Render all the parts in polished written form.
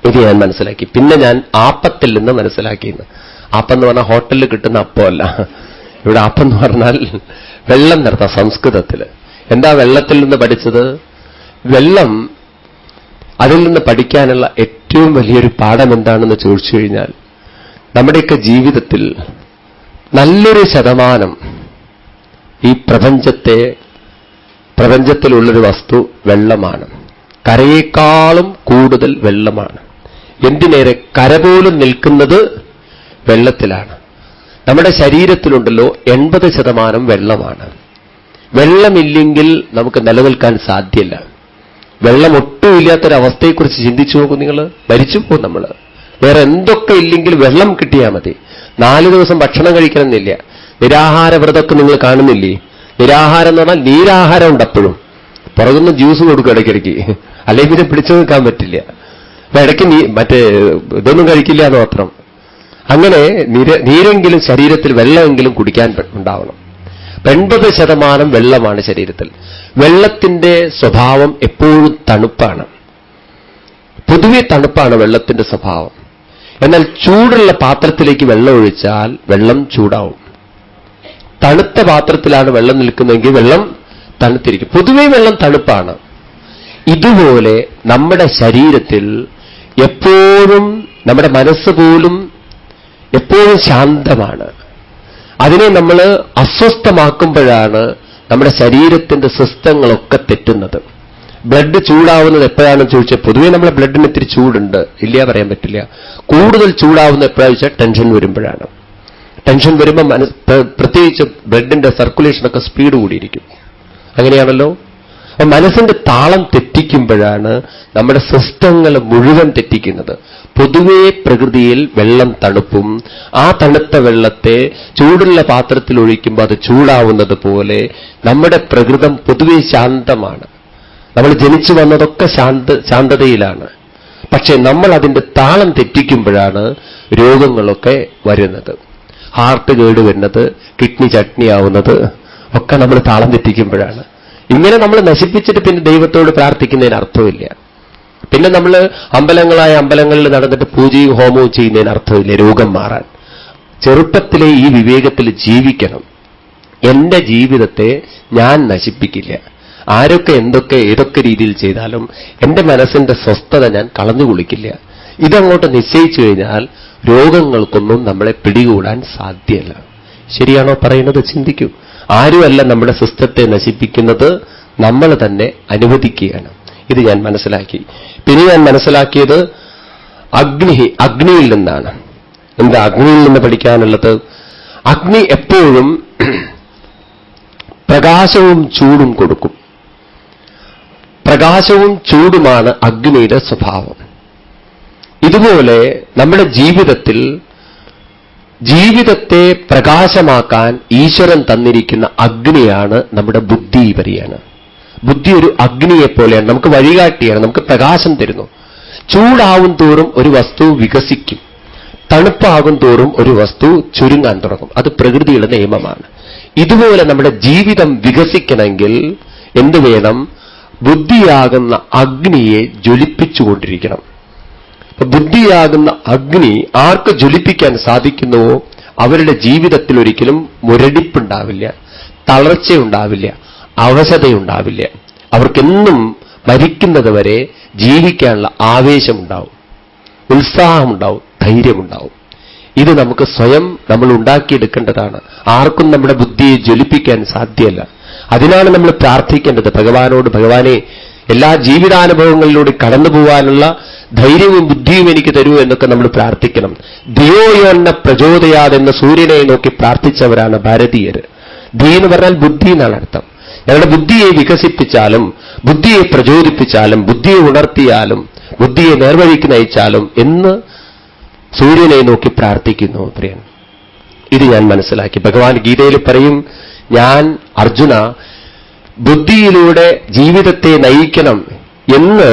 ഇത് ഞാൻ മനസ്സിലാക്കി. പിന്നെ ഞാൻ ആപ്പത്തിൽ നിന്ന് മനസ്സിലാക്കിയെന്ന്. ആപ്പം എന്ന് പറഞ്ഞാൽ ഹോട്ടലിൽ കിട്ടുന്ന അപ്പമല്ല. ഇവിടെ ആപ്പം എന്ന് പറഞ്ഞാൽ വെള്ളം നിർത്താം. സംസ്കൃതത്തിൽ എന്താ വെള്ളത്തിൽ നിന്ന് പഠിച്ചത്? വെള്ളം, അതിൽ നിന്ന് പഠിക്കാനുള്ള ഏറ്റവും വലിയൊരു പാഠം എന്താണെന്ന് ചോദിച്ചു കഴിഞ്ഞാൽ, നമ്മുടെയൊക്കെ ജീവിതത്തിൽ നല്ലൊരു ശതമാനം ഈ പ്രപഞ്ചത്തിലുള്ളൊരു വസ്തു വെള്ളമാണ്. കരയേക്കാളും കൂടുതൽ വെള്ളമാണ്. എന്തിനേറെ, കര പോലും നിൽക്കുന്നത് വെള്ളത്തിലാണ്. നമ്മുടെ ശരീരത്തിലുണ്ടല്ലോ 80% വെള്ളമാണ്. വെള്ളമില്ലെങ്കിൽ നമുക്ക് നിലനിൽക്കാൻ സാധ്യമല്ല. വെള്ളം ഒട്ടുമില്ലാത്തൊരവസ്ഥയെക്കുറിച്ച് ചിന്തിച്ചു നോക്കൂ നിങ്ങൾ. മരിച്ചു പോകും നമ്മൾ. വേറെ എന്തൊക്കെ ഇല്ലെങ്കിൽ വെള്ളം കിട്ടിയാൽ മതി. 4 ദിവസം ഭക്ഷണം കഴിക്കണമെന്നില്ല. നിരാഹാര വ്രതമൊക്കെ നിങ്ങൾ കാണുന്നില്ലേ? നിരാഹാരം എന്ന് പറഞ്ഞാൽ നീരാഹാരം ഉണ്ട്. അപ്പോഴും പുറകുന്ന് ജ്യൂസ് കൊടുക്കും ഇടയ്ക്കിടയ്ക്ക്, അല്ലെങ്കിൽ പിന്നെ പിടിച്ചു നിൽക്കാൻ പറ്റില്ല. ഇടയ്ക്ക് ഇതൊന്നും കഴിക്കില്ല എന്ന് മാത്രം. അങ്ങനെ നീരെങ്കിലും ശരീരത്തിൽ വെള്ളമെങ്കിലും കുടിക്കാൻ ഉണ്ടാവണം. 80% വെള്ളമാണ് ശരീരത്തിൽ. വെള്ളത്തിന്റെ സ്വഭാവം എപ്പോഴും തണുപ്പാണ്. പൊതുവെ തണുപ്പാണ് വെള്ളത്തിന്റെ സ്വഭാവം. എന്നാൽ ചൂടുള്ള പാത്രത്തിലേക്ക് വെള്ളം ഒഴിച്ചാൽ വെള്ളം ചൂടാവും. തണുത്ത പാത്രത്തിലാണ് വെള്ളം നിൽക്കുന്നതെങ്കിൽ വെള്ളം തണുത്തിരിക്കും. പൊതുവെ വെള്ളം തണുപ്പാണ്. ഇതുപോലെ നമ്മുടെ ശരീരത്തിൽ എപ്പോഴും, നമ്മുടെ മനസ്സ് പോലും എപ്പോഴും ശാന്തമാണ്. അതിനെ നമ്മൾ അസ്വസ്ഥമാക്കുമ്പോഴാണ് നമ്മുടെ ശരീരത്തിന്റെ സിസ്റ്റങ്ങളൊക്കെ തെറ്റുന്നത്. ബ്ലഡ് ചൂടാവുന്നത് എപ്പോഴാണെന്ന് ചോദിച്ചാൽ, പൊതുവേ നമ്മുടെ ബ്ലഡിന് ഇത്തിരി ചൂടുണ്ട്, ഇല്ല പറയാൻ പറ്റില്ല. കൂടുതൽ ചൂടാവുന്നത് എപ്പോഴാണെന്ന് വെച്ചാൽ ടെൻഷൻ വരുമ്പോഴാണ്. ടെൻഷൻ വരുമ്പോൾ പ്രത്യേകിച്ച് ബ്ലഡിന്റെ സർക്കുലേഷനൊക്കെ സ്പീഡ് കൂടിയിരിക്കും. അങ്ങനെയാണല്ലോ. അപ്പൊ മനസ്സിന്റെ താളം തെറ്റിക്കുമ്പോഴാണ് നമ്മുടെ സിസ്റ്റങ്ങൾ മുഴുവൻ തെറ്റിക്കുന്നത്. പൊതുവേ പ്രകൃതിയിൽ വെള്ളം തണുപ്പും, ആ തണുത്ത വെള്ളത്തെ ചൂടുള്ള പാത്രത്തിൽ ഒഴിക്കുമ്പോൾ അത് ചൂടാവുന്നത് പോലെ നമ്മുടെ പ്രകൃതം പൊതുവേ ശാന്തമാണ്. നമ്മൾ ജനിച്ചു വന്നതൊക്കെ ശാന്തതയിലാണ്. പക്ഷെ നമ്മൾ അതിന്റെ താളം തെറ്റിക്കുമ്പോഴാണ് രോഗങ്ങളൊക്കെ വരുന്നത്. ഹാർട്ട് കേട് വരുന്നത്, കിഡ്നി ചട്നിയാവുന്നത് ഒക്കെ നമ്മൾ താളം തെറ്റിക്കുമ്പോഴാണ്. ഇങ്ങനെ നമ്മൾ നശിപ്പിച്ചിട്ട് പിന്നെ ദൈവത്തോട് പ്രാർത്ഥിക്കുന്നതിന് അർത്ഥമില്ല. പിന്നെ നമ്മൾ അമ്പലങ്ങളിൽ നടന്നിട്ട് പൂജയും ഹോമവും ചെയ്യുന്നതിന് അർത്ഥമില്ല രോഗം മാറാൻ. ചെറുപ്പത്തിലെ ഈ വിവേകത്തിൽ ജീവിക്കണം. എന്റെ ജീവിതത്തെ ഞാൻ നശിപ്പിക്കില്ല. ആരൊക്കെ ഏതൊക്കെ രീതിയിൽ ചെയ്താലും എന്റെ മനസ്സിന്റെ സ്വസ്ഥത ഞാൻ കളഞ്ഞു കുളിക്കില്ല. ഇതങ്ങോട്ട് നിശ്ചയിച്ചു കഴിഞ്ഞാൽ രോഗങ്ങൾക്കൊന്നും നമ്മളെ പിടികൂടാൻ സാധ്യമല്ല. ശരിയാണോ പറയുന്നത്? ചിന്തിക്കൂ. ആരുമല്ല നമ്മുടെ സിസ്റ്റത്തെ നശിപ്പിക്കുന്നത്, നമ്മൾ തന്നെ അനുവദിക്കുകയാണ്. ഇത് ഞാൻ മനസ്സിലാക്കി. പിന്നെ ഞാൻ മനസ്സിലാക്കിയത് അഗ്നിയിൽ നിന്നാണ്. എന്താ അഗ്നിയിൽ നിന്ന് പഠിക്കാനുള്ളത്? അഗ്നി എപ്പോഴും പ്രകാശവും ചൂടും കൊടുക്കും. പ്രകാശവും ചൂടുമാണ് അഗ്നിയുടെ സ്വഭാവം. ഇതുപോലെ നമ്മുടെ ജീവിതത്തെ പ്രകാശമാക്കാൻ ഈശ്വരൻ തന്നിരിക്കുന്ന അഗ്നിയാണ് നമ്മുടെ ബുദ്ധി പറയാണ്. ബുദ്ധി ഒരു അഗ്നിയെപ്പോലെയാണ്, നമുക്ക് വഴികാട്ടിയാണ്, നമുക്ക് പ്രകാശം തരുന്നു. ചൂടാവും തോറും ഒരു വസ്തു വികസിക്കും, തണുപ്പാകും തോറും ഒരു വസ്തു ചുരുങ്ങാൻ തുടങ്ങും. അത് പ്രകൃതിയുടെ നിയമമാണ്. ഇതുപോലെ നമ്മുടെ ജീവിതം വികസിക്കണമെങ്കിൽ എന്ത് വേണം? ബുദ്ധിയാകുന്ന അഗ്നിയെ ജ്വലിപ്പിച്ചുകൊണ്ടിരിക്കണം. ബുദ്ധിയാകുന്ന അഗ്നി ആർക്ക് ജ്വലിപ്പിക്കാൻ സാധിക്കുന്നുവോ അവരുടെ ജീവിതത്തിൽ ഒരിക്കലും മുരടിപ്പുണ്ടാവില്ല, തളർച്ചയുണ്ടാവില്ല, അവശതയുണ്ടാവില്ല. അവർക്കെന്നും മരിക്കുന്നത് വരെ ജീവിക്കാനുള്ള ആവേശമുണ്ടാവും, ഉത്സാഹമുണ്ടാവും, ധൈര്യമുണ്ടാവും. ഇത് നമുക്ക് സ്വയം നമ്മൾ ഉണ്ടാക്കിയെടുക്കേണ്ടതാണ്. ആർക്കും നമ്മുടെ ബുദ്ധിയെ ജ്വലിപ്പിക്കാൻ സാധ്യമല്ല. അതിനാണ് നമ്മൾ പ്രാർത്ഥിക്കേണ്ടത് ഭഗവാനോട്. ഭഗവാനെ, എല്ലാ ജീവിതാനുഭവങ്ങളിലൂടെ കടന്നു പോകാനുള്ള ധൈര്യവും ബുദ്ധിയും എനിക്ക് തരൂ എന്നൊക്കെ നമ്മൾ പ്രാർത്ഥിക്കണം. ധിയോയോന്ന പ്രചോദയാതെന്ന് സൂര്യനെ നോക്കി പ്രാർത്ഥിച്ചവരാണ് ഭാരതീയർ. ധീ എന്ന് പറഞ്ഞാൽ ബുദ്ധി എന്നാണ് അർത്ഥം. ഞങ്ങളുടെ ബുദ്ധിയെ വികസിപ്പിച്ചാലും, ബുദ്ധിയെ പ്രചോദിപ്പിച്ചാലും, ബുദ്ധിയെ ഉണർത്തിയാലും, ബുദ്ധിയെ നേർവഴിക്ക് നയിച്ചാലും എന്ന് സൂര്യനെ നോക്കി പ്രാർത്ഥിക്കുന്നു പ്രിയൻ. ഇത് ഞാൻ മനസ്സിലാക്കി. ഭഗവാൻ ഗീതയിൽ പറയും, ഞാൻ അർജുന ബുദ്ധിയിലൂടെ ജീവിതത്തെ നയിക്കണം എന്ന്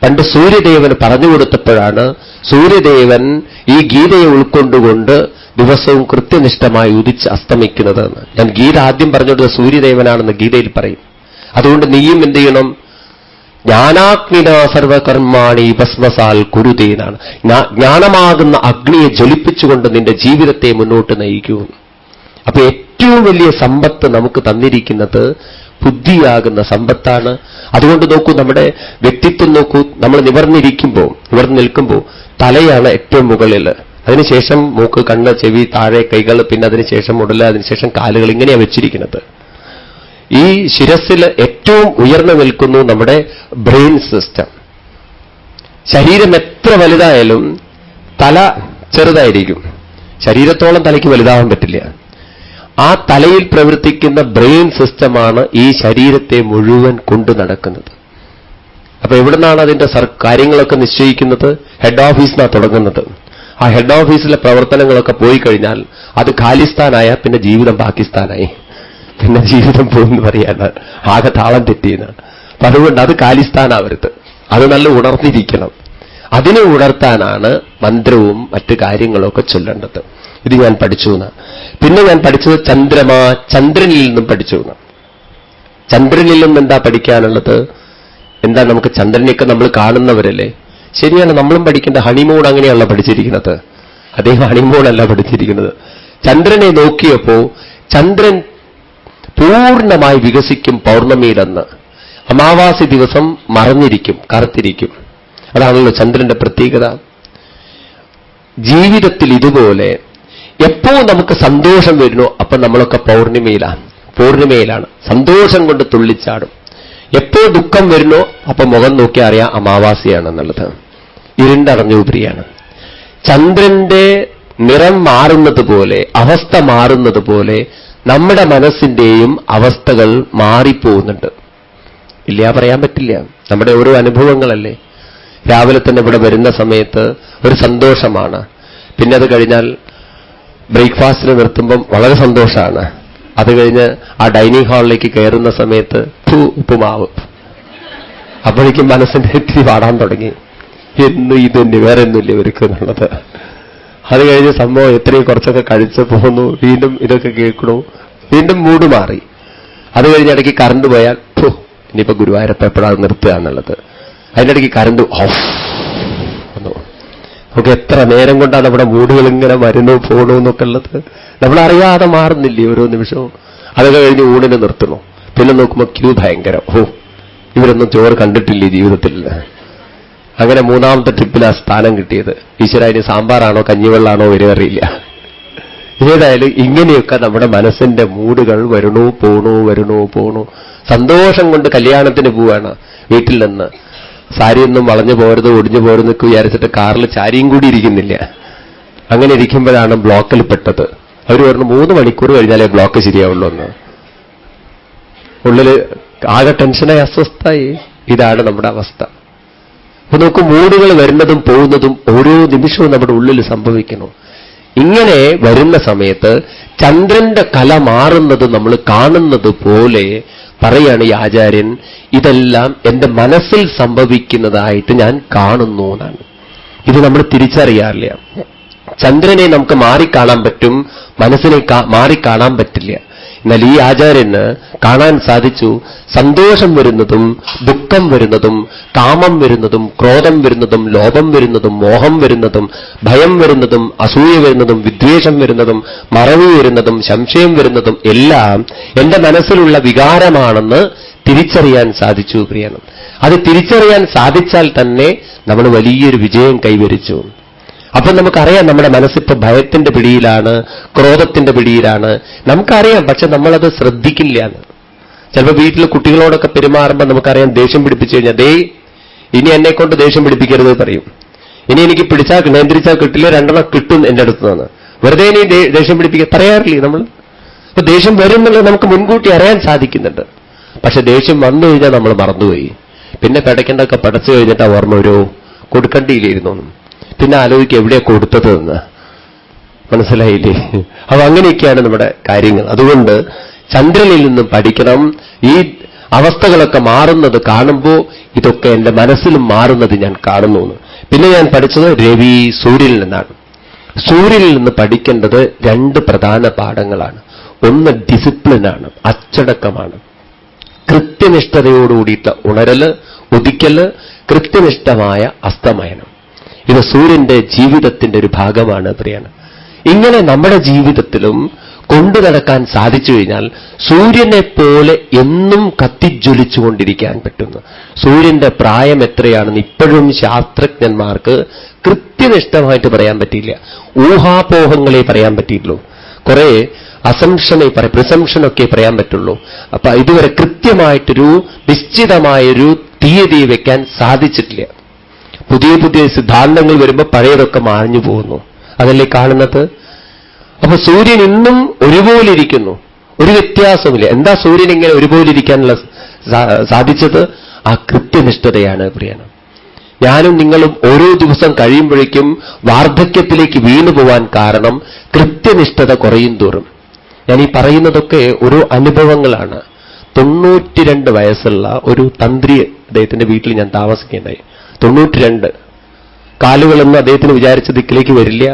പണ്ട് സൂര്യദേവന് പറഞ്ഞു കൊടുത്തപ്പോഴാണ് സൂര്യദേവൻ ഈ ഗീതയെ ഉൾക്കൊണ്ടുകൊണ്ട് ദിവസവും കൃത്യനിഷ്ഠമായി ഉദിച്ച് അസ്തമിക്കുന്നതെന്ന്. ഞാൻ ഗീത ആദ്യം പറഞ്ഞുകൊടുത്ത സൂര്യദേവനാണെന്ന് ഗീതയിൽ പറയും. അതുകൊണ്ട് നീയും എന്ത് ചെയ്യണം? ജ്ഞാനാഗ്നിന സർവകർമാണി ഭസ്മസാൽ കുരുതേ എന്നാണ്. ജ്ഞാനമാകുന്ന അഗ്നിയെ ജ്വലിപ്പിച്ചുകൊണ്ട് നിന്റെ ജീവിതത്തെ മുന്നോട്ട് നയിക്കൂ. അപ്പൊ ഏറ്റവും വലിയ സമ്പത്ത് നമുക്ക് തന്നിരിക്കുന്നത് ബുദ്ധിയാകുന്ന സമ്പത്താണ്. അതുകൊണ്ട് നോക്കൂ, നമ്മുടെ വ്യക്തിത്വം നോക്കൂ. നമ്മൾ നിവർന്നു നിൽക്കുമ്പോൾ തലയാണ് ഏറ്റവും മുകളിൽ, അതിനുശേഷം മൂക്ക്, കണ്ണ്, ചെവി, താഴെ കൈകൾ, പിന്നെ അതിനുശേഷം ഉടല്, അതിനുശേഷം കാലുകൾ, ഇങ്ങനെയാണ് വെച്ചിരിക്കുന്നത്. ഈ ശിരസ്സിൽ ഏറ്റവും ഉയർന്നു നിൽക്കുന്നു നമ്മുടെ ബ്രെയിൻ സിസ്റ്റം. ശരീരം എത്ര വലുതായാലും തല ചെറുതായിരിക്കും. ശരീരത്തോളം തലയ്ക്ക് വലുതാവാൻ പറ്റില്ല. ആ തലയിൽ പ്രവർത്തിക്കുന്ന ബ്രെയിൻ സിസ്റ്റമാണ് ഈ ശരീരത്തെ മുഴുവൻ കൊണ്ടു നടക്കുന്നത്. അപ്പൊ എവിടുന്നാണ് അതിന്റെ കാര്യങ്ങളൊക്കെ നിശ്ചയിക്കുന്നത്? ഹെഡ് ഓഫീസിനാണ് തുടങ്ങുന്നത്. ആ ഹെഡ് ഓഫീസിലെ പ്രവർത്തനങ്ങളൊക്കെ പോയി കഴിഞ്ഞാൽ അത് ഖാലിസ്ഥാനായ പിന്നെ ജീവിതം പാകിസ്ഥാനായി, പിന്നെ ജീവിതം പോകുമെന്ന് പറയാണ്. ആകെ താളം തെറ്റിയെന്നാണ്. അപ്പൊ അതുകൊണ്ട് അത് ഖാലിസ്ഥാനാവരുത്, അത് നല്ല ഉണർന്നിരിക്കണം. അതിനെ ഉണർത്താനാണ് മന്ത്രവും മറ്റു കാര്യങ്ങളൊക്കെ ചൊല്ലേണ്ടത്. ഇത് ഞാൻ പഠിച്ചു എന്ന്. പിന്നെ ഞാൻ പഠിച്ചത് ചന്ദ്രനിൽ നിന്നും പഠിച്ചു എന്ന്. ചന്ദ്രനിൽ നിന്നും എന്താ പഠിക്കാനുള്ളത്? എന്താ, നമുക്ക് ചന്ദ്രനെയൊക്കെ നമ്മൾ കാണുന്നവരല്ലേ? ശരിയാണ്, നമ്മളും പഠിക്കേണ്ട ഹണിമൂൺ അങ്ങനെയല്ല പഠിച്ചിരിക്കുന്നത്. അദ്ദേഹം ഹണിമൂണല്ല പഠിച്ചിരിക്കുന്നത്. ചന്ദ്രനെ നോക്കിയപ്പോ ചന്ദ്രൻ പൂർണ്ണമായി വികസിക്കും പൗർണമിയിലെന്ന്. അമാവാസി ദിവസം മറഞ്ഞിരിക്കും, കറുത്തിരിക്കും. അതാണല്ലോ ചന്ദ്രന്റെ പ്രത്യേകത. ജീവിതത്തിൽ ഇതുപോലെ എപ്പോ നമുക്ക് സന്തോഷം വരുന്നോ അപ്പൊ നമ്മളൊക്കെ പൂർണിമയിലാണ്. സന്തോഷം കൊണ്ട് തുള്ളിച്ചാടും. എപ്പോ ദുഃഖം വരുന്നോ അപ്പൊ മുഖം നോക്കി അറിയാം അമാവാസിയാണെന്നുള്ളത്. ഇരുണ്ടടഞ്ഞ ഉപരിയാണ്. ചന്ദ്രന്റെ നിറം മാറുന്നത് പോലെ, അവസ്ഥ മാറുന്നത് പോലെ നമ്മുടെ മനസ്സിന്റെയും അവസ്ഥകൾ മാറിപ്പോകുന്നുണ്ട്. ഇല്ല, പറയാൻ പറ്റില്ല. നമ്മുടെ ഓരോ അനുഭവങ്ങളല്ലേ. രാവിലെ തന്നെ ഇവിടെ വരുന്ന സമയത്ത് ഒരു സന്തോഷമാണ്. പിന്നെ അത് കഴിഞ്ഞാൽ ബ്രേക്ക്ഫാസ്റ്റിന് നിർത്തുമ്പം വളരെ സന്തോഷമാണ്. അത് കഴിഞ്ഞ് ആ ഡൈനിങ് ഹാളിലേക്ക് കയറുന്ന സമയത്ത് ഉപ്പുമാവ്, അപ്പോഴേക്കും മനസ്സിന്റെ ഇത്തിരി പാടാൻ തുടങ്ങി. എന്നും ഇതന്നെ, വേറെ ഒന്നുമില്ല ഇവർക്ക് എന്നുള്ളത്. അത് കഴിഞ്ഞ് സംഭവം എത്രയും കുറച്ചൊക്കെ കഴിച്ച് പോകുന്നു, വീണ്ടും ഇതൊക്കെ കേൾക്കണു, വീണ്ടും മൂഡ് മാറി. അത് കഴിഞ്ഞ് ഇടയ്ക്ക് കറണ്ട് പോയാൽ ഇനിയിപ്പോ ഗുരുവായൂരപ്പ എപ്പോഴാണ് നിർത്തുക എന്നുള്ളത്. അതിൻ്റെ ഇടയ്ക്ക് കറണ്ട് ഓഫ്. നമുക്ക് എത്ര നേരം കൊണ്ടാണ് നമ്മുടെ മൂടുകൾ ഇങ്ങനെ വരുന്നു പോകണു എന്നൊക്കെ ഉള്ളത് നമ്മളറിയാതെ മാറുന്നില്ലേ ഓരോ നിമിഷവും. അതൊക്കെ കഴിഞ്ഞ് ഊണിന് നിർത്തണു. പിന്നെ നോക്കുമ്പോൾ ക്യൂ ഭയങ്കര. ഇവരൊന്നും ചോറ് കണ്ടിട്ടില്ലേ ജീവിതത്തിൽ. അങ്ങനെ മൂന്നാമത്തെ ട്രിപ്പിൽ ആ സ്ഥാനം കിട്ടിയത്. ഈശ്വര, ഇനി സാമ്പാറാണോ കഞ്ഞിവെള്ളാണോ വരെ അറിയില്ല. ഏതായാലും ഇങ്ങനെയൊക്കെ നമ്മുടെ മനസ്സിന്റെ മൂടുകൾ വരണു പോണു. സന്തോഷം കൊണ്ട് കല്യാണത്തിന് പോവാണ്. വീട്ടിൽ നിന്ന് സാരിയൊന്നും വളഞ്ഞു പോരുത്, ഒടിഞ്ഞു പോരുന്നൊക്കെ വിചാരിച്ചിട്ട് കാറിൽ ചാരിയും കൂടി ഇരിക്കുന്നില്ല. അങ്ങനെ ഇരിക്കുമ്പോഴാണ് ബ്ലോക്കിൽ പെട്ടത്. അവർ പറഞ്ഞു 3 മണിക്കൂർ കഴിഞ്ഞാലേ ബ്ലോക്ക് ശരിയാവുള്ളൂ എന്ന്. ഉള്ളിൽ ആകെ ടെൻഷനായി, അസ്വസ്ഥായി. ഇതാണ് നമ്മുടെ അവസ്ഥ. അപ്പൊ നോക്കൂ, മൂടുകൾ വരുന്നതും പോകുന്നതും ഓരോ നിമിഷവും നമ്മുടെ ഉള്ളിൽ സംഭവിക്കുന്നു. ഇങ്ങനെ വരുന്ന സമയത്ത് ചന്ദ്രന്റെ കല മാറുന്നത് നമ്മൾ കാണുന്നത് പോലെ പറയാണ് ഈ ആചാര്യൻ, ഇതെല്ലാം എന്റെ മനസ്സിൽ സംഭവിക്കുന്നതായിട്ട് ഞാൻ കാണുന്നു എന്നാണ്. ഇത് നമ്മൾ തിരിച്ചറിയാറില്ല. ചന്ദ്രനെ നമുക്ക് മാറിക്കാണാൻ പറ്റും, മനസ്സിനെ മാറിക്കാണാൻ പറ്റില്ല. എന്നാൽ ഈ ആചാര്യന് കാണാൻ സാധിച്ചു സന്തോഷം വരുന്നതും ദുഃഖം വരുന്നതും കാമം വരുന്നതും ക്രോധം വരുന്നതും ലോഭം വരുന്നതും മോഹം വരുന്നതും ഭയം വരുന്നതും അസൂയ വരുന്നതും വിദ്വേഷം വരുന്നതും മറവി വരുന്നതും സംശയം വരുന്നതും എല്ലാം എന്റെ മനസ്സിലുള്ള വികാരമാണെന്ന് തിരിച്ചറിയാൻ സാധിച്ചു പ്രിയനും. അത് തിരിച്ചറിയാൻ സാധിച്ചാൽ തന്നെ നമ്മൾ വലിയൊരു വിജയം കൈവരിച്ചു. അപ്പൊ നമുക്കറിയാം നമ്മുടെ മനസ്സിപ്പോ ഭയത്തിന്റെ പിടിയിലാണ്, ക്രോധത്തിന്റെ പിടിയിലാണ്. നമുക്കറിയാം, പക്ഷെ നമ്മളത് ശ്രദ്ധിക്കില്ല. ചിലപ്പോൾ വീട്ടിൽ കുട്ടികളോടൊക്കെ പെരുമാറുമ്പോൾ നമുക്കറിയാം, ദേഷ്യം പിടിപ്പിച്ചു കഴിഞ്ഞാൽ ഇനി എന്നെക്കൊണ്ട് ദേഷ്യം പിടിപ്പിക്കരുത് പറയും. ഇനി എനിക്ക് നിയന്ത്രിച്ചാൽ കിട്ടില്ല, 2 കിട്ടും എന്റെ അടുത്ത് നിന്ന്. വെറുതെ ഇനി ദേഷ്യം പിടിപ്പിക്കാൻ പറയാറില്ലേ നമ്മൾ? അപ്പൊ ദേഷ്യം വരും എന്നുള്ളത് നമുക്ക് മുൻകൂട്ടി അറിയാൻ സാധിക്കുന്നുണ്ട്. പക്ഷെ ദേഷ്യം വന്നു കഴിഞ്ഞാൽ നമ്മൾ മറന്നുപോയി. പിന്നെ പിടയ്ക്കേണ്ടൊക്കെ പടച്ചു കഴിഞ്ഞിട്ട് ഓർമ്മ ഒരു കൊടുക്കണ്ടിയില്ലായിരുന്നു. പിന്നെ ആലോചിക്കുക എവിടെയാ കൊടുത്തത് എന്ന്. മനസ്സിലായില്ലേ? അപ്പൊ അങ്ങനെയൊക്കെയാണ് നമ്മുടെ കാര്യങ്ങൾ. അതുകൊണ്ട് ചന്ദ്രനിൽ നിന്നും പഠിക്കണം. ഈ അവസ്ഥകളൊക്കെ മാറുന്നത് കാണുമ്പോൾ ഇതൊക്കെ എന്റെ മനസ്സിലും മാറുന്നത് ഞാൻ കാണുന്നു. പിന്നെ ഞാൻ പഠിച്ചത് രവി, സൂര്യനിൽ നിന്നാണ്. സൂര്യനിൽ നിന്ന് പഠിക്കേണ്ടത് 2 പ്രധാന പാഠങ്ങളാണ്. ഒന്ന് ഡിസിപ്ലിനാണ്, അച്ചടക്കമാണ്. കൃത്യനിഷ്ഠതയോടുകൂടിയിട്ട് ഉണരല്, ഉദിക്കല്, കൃത്യനിഷ്ഠമായ അസ്തമയനം. ഇത് സൂര്യന്റെ ജീവിതത്തിന്റെ ഒരു ഭാഗമാണ് പ്രിയാണ്. ഇങ്ങനെ നമ്മുടെ ജീവിതത്തിലും കൊണ്ടു നടക്കാൻ സാധിച്ചു കഴിഞ്ഞാൽ സൂര്യനെ പോലെ എന്നും കത്തിജ്വലിച്ചുകൊണ്ടിരിക്കാൻ പറ്റുന്നു. സൂര്യന്റെ പ്രായം എത്രയാണെന്ന് ഇപ്പോഴും ശാസ്ത്രജ്ഞന്മാർക്ക് കൃത്യനിഷ്ഠമായിട്ട് പറയാൻ പറ്റിയില്ല. ഊഹാപോഹങ്ങളെ പറയാൻ പറ്റിയുള്ളൂ. കുറെ പ്രിസംഷനൊക്കെ പറയാൻ പറ്റുള്ളൂ. അപ്പൊ ഇതുവരെ കൃത്യമായിട്ടൊരു നിശ്ചിതമായൊരു തീയതി വെക്കാൻ സാധിച്ചിട്ടില്ല. പുതിയ പുതിയ സിദ്ധാന്തങ്ങൾ വരുമ്പോൾ പഴയതൊക്കെ മാഞ്ഞു പോകുന്നു. അതല്ലേ കാണുന്നത്? അപ്പൊ സൂര്യൻ ഇന്നും ഒരുപോലെ ഇരിക്കുന്നു, ഒരു വ്യത്യാസമില്ല. എന്താ സൂര്യൻ ഇങ്ങനെ ഒരുപോലെ ഇരിക്കാനുള്ള സാധിച്ചത്? ആ കൃത്യനിഷ്ഠതയാണ് പ്രിയനം. ഞാനും നിങ്ങളും ഓരോ ദിവസം കഴിയുമ്പോഴേക്കും വാർദ്ധക്യത്തിലേക്ക് വീണു പോവാൻ കാരണം കൃത്യനിഷ്ഠത കുറയും തോറും. ഞാൻ ഈ പറയുന്നതൊക്കെ ഓരോ അനുഭവങ്ങളാണ്. 92 വയസ്സുള്ള ഒരു തന്ത്രി അദ്ദേഹത്തിന്റെ വീട്ടിൽ ഞാൻ താമസിക്കുകയുണ്ടായി. 92. കാലുകളൊന്നും അദ്ദേഹത്തിന് വിചാരിച്ച ദിക്കിലേക്ക് വരില്ല.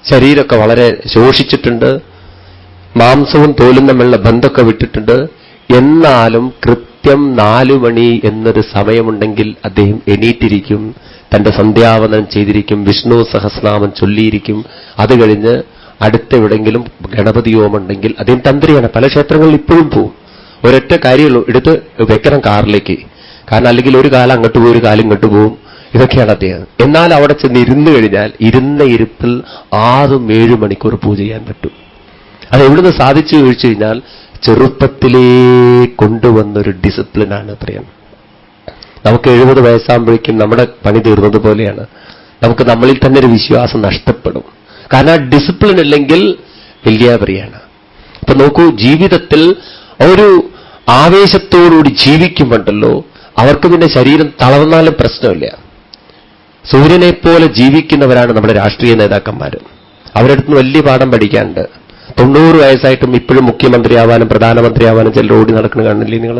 ശരീരമൊക്കെ വളരെ ശോഷിച്ചിട്ടുണ്ട്. മാംസവും തോലും തമ്മിലുള്ള ബന്ധമൊക്കെ വിട്ടിട്ടുണ്ട്. എന്നാലും കൃത്യം 4 മണി എന്നൊരു സമയമുണ്ടെങ്കിൽ അദ്ദേഹം എണീറ്റിരിക്കും, തന്റെ സന്ധ്യാവനം ചെയ്തിരിക്കും, വിഷ്ണു സഹസ്രനാമം ചൊല്ലിയിരിക്കും. അത് കഴിഞ്ഞ് അടുത്ത എവിടെങ്കിലും ഗണപതി ഹോമമുണ്ടെങ്കിൽ, അദ്ദേഹം തന്ത്രിയാണ്, പല ക്ഷേത്രങ്ങളിൽ ഇപ്പോഴും പോവും. ഒരൊറ്റ കാര്യമുള്ളൂ, എടുത്ത് വെക്കണം കാറിലേക്ക്. കാരണം അല്ലെങ്കിൽ ഒരു കാലം അങ്ങോട്ട് പോകും, ഒരു കാലം ഇങ്ങോട്ട് പോവും. ഇതൊക്കെയാണ് അദ്ദേഹം. എന്നാൽ അവിടെ ചെന്ന് ഇരുന്നു കഴിഞ്ഞാൽ ഇരുന്ന ഇരുപ്പിൽ 6-7 മണിക്കൂർ പൂജ ചെയ്യാൻ പറ്റും. അത് എവിടുന്ന് സാധിച്ചു ചോദിച്ചു കഴിഞ്ഞാൽ ചെറുപ്പത്തിലേ കൊണ്ടുവന്നൊരു ഡിസിപ്ലിനാണ് പ്രിയം. നമുക്ക് 70 വയസ്സാകുമ്പോഴേക്കും നമ്മുടെ പണി തീർന്നതുപോലെയാണ്. നമുക്ക് നമ്മളിൽ തന്നെ ഒരു വിശ്വാസം നഷ്ടപ്പെടും. കാരണം ആ ഡിസിപ്ലിൻ ഇല്ലെങ്കിൽ വലിയ പ്രിയാണ്. അപ്പൊ നോക്കൂ, ജീവിതത്തിൽ ഒരു ആവേശത്തോടുകൂടി ജീവിക്കുമ്പോണ്ടല്ലോ അവർക്ക് പിന്നെ ശരീരം തളർന്നാലും പ്രശ്നമില്ല. സൂര്യനെപ്പോലെ ജീവിക്കുന്നവരാണ് നമ്മുടെ രാഷ്ട്രീയ നേതാക്കന്മാർ. അവരുടെ അടുത്ത് വലിയ പാഠം പഠിക്കാനുണ്ട്. 90 വയസ്സായിട്ടും ഇപ്പോഴും മുഖ്യമന്ത്രിയാവാനും പ്രധാനമന്ത്രിയാവാനും ചിലർ ഓടി നടക്കുന്ന കാണില്ലേ നിങ്ങൾ?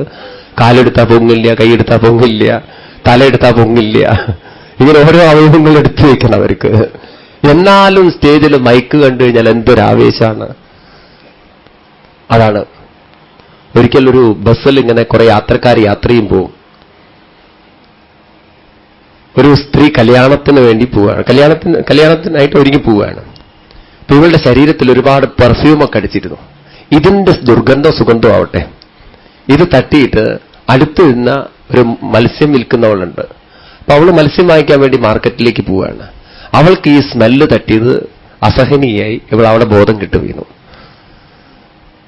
കാലെടുത്താൽ പൊങ്ങില്ല, കൈയെടുത്താൽ പൊങ്ങില്ല, തലയെടുത്താൽ പൊങ്ങില്ല, ഇങ്ങനെ ഓരോ അവയവങ്ങൾ എടുത്തു വയ്ക്കണം അവർക്ക്. എന്നാലും സ്റ്റേജിൽ മൈക്ക് കണ്ടു കഴിഞ്ഞാൽ എന്തൊരാവേശമാണ്. അതാണ്. ഒരിക്കൽ ഒരു ബസ്സിൽ ഇങ്ങനെ കുറെ യാത്രക്കാർ യാത്രയും പോവും. ഒരു സ്ത്രീ കല്യാണത്തിന് വേണ്ടി പോവുകയാണ്, കല്യാണത്തിനായിട്ട് ഒരുങ്ങി പോവുകയാണ്. അപ്പൊ ഇവളുടെ ശരീരത്തിൽ ഒരുപാട് പെർഫ്യൂമൊക്കെ അടിച്ചിരുന്നു. ഇതിന്റെ ദുർഗന്ധം സുഗന്ധം ആവട്ടെ, ഇത് തട്ടിയിട്ട് അടുത്ത് നിന്ന ഒരു മത്സ്യം വിൽക്കുന്നവളുണ്ട്. അപ്പൊ അവള് മത്സ്യം വാങ്ങിക്കാൻ വേണ്ടി മാർക്കറ്റിലേക്ക് പോവുകയാണ്. അവൾക്ക് ഈ സ്മെല്ല് തട്ടിയത് അസഹനീയായി. ഇവൾ അവിടെ ബോധം കിട്ടു വീണു.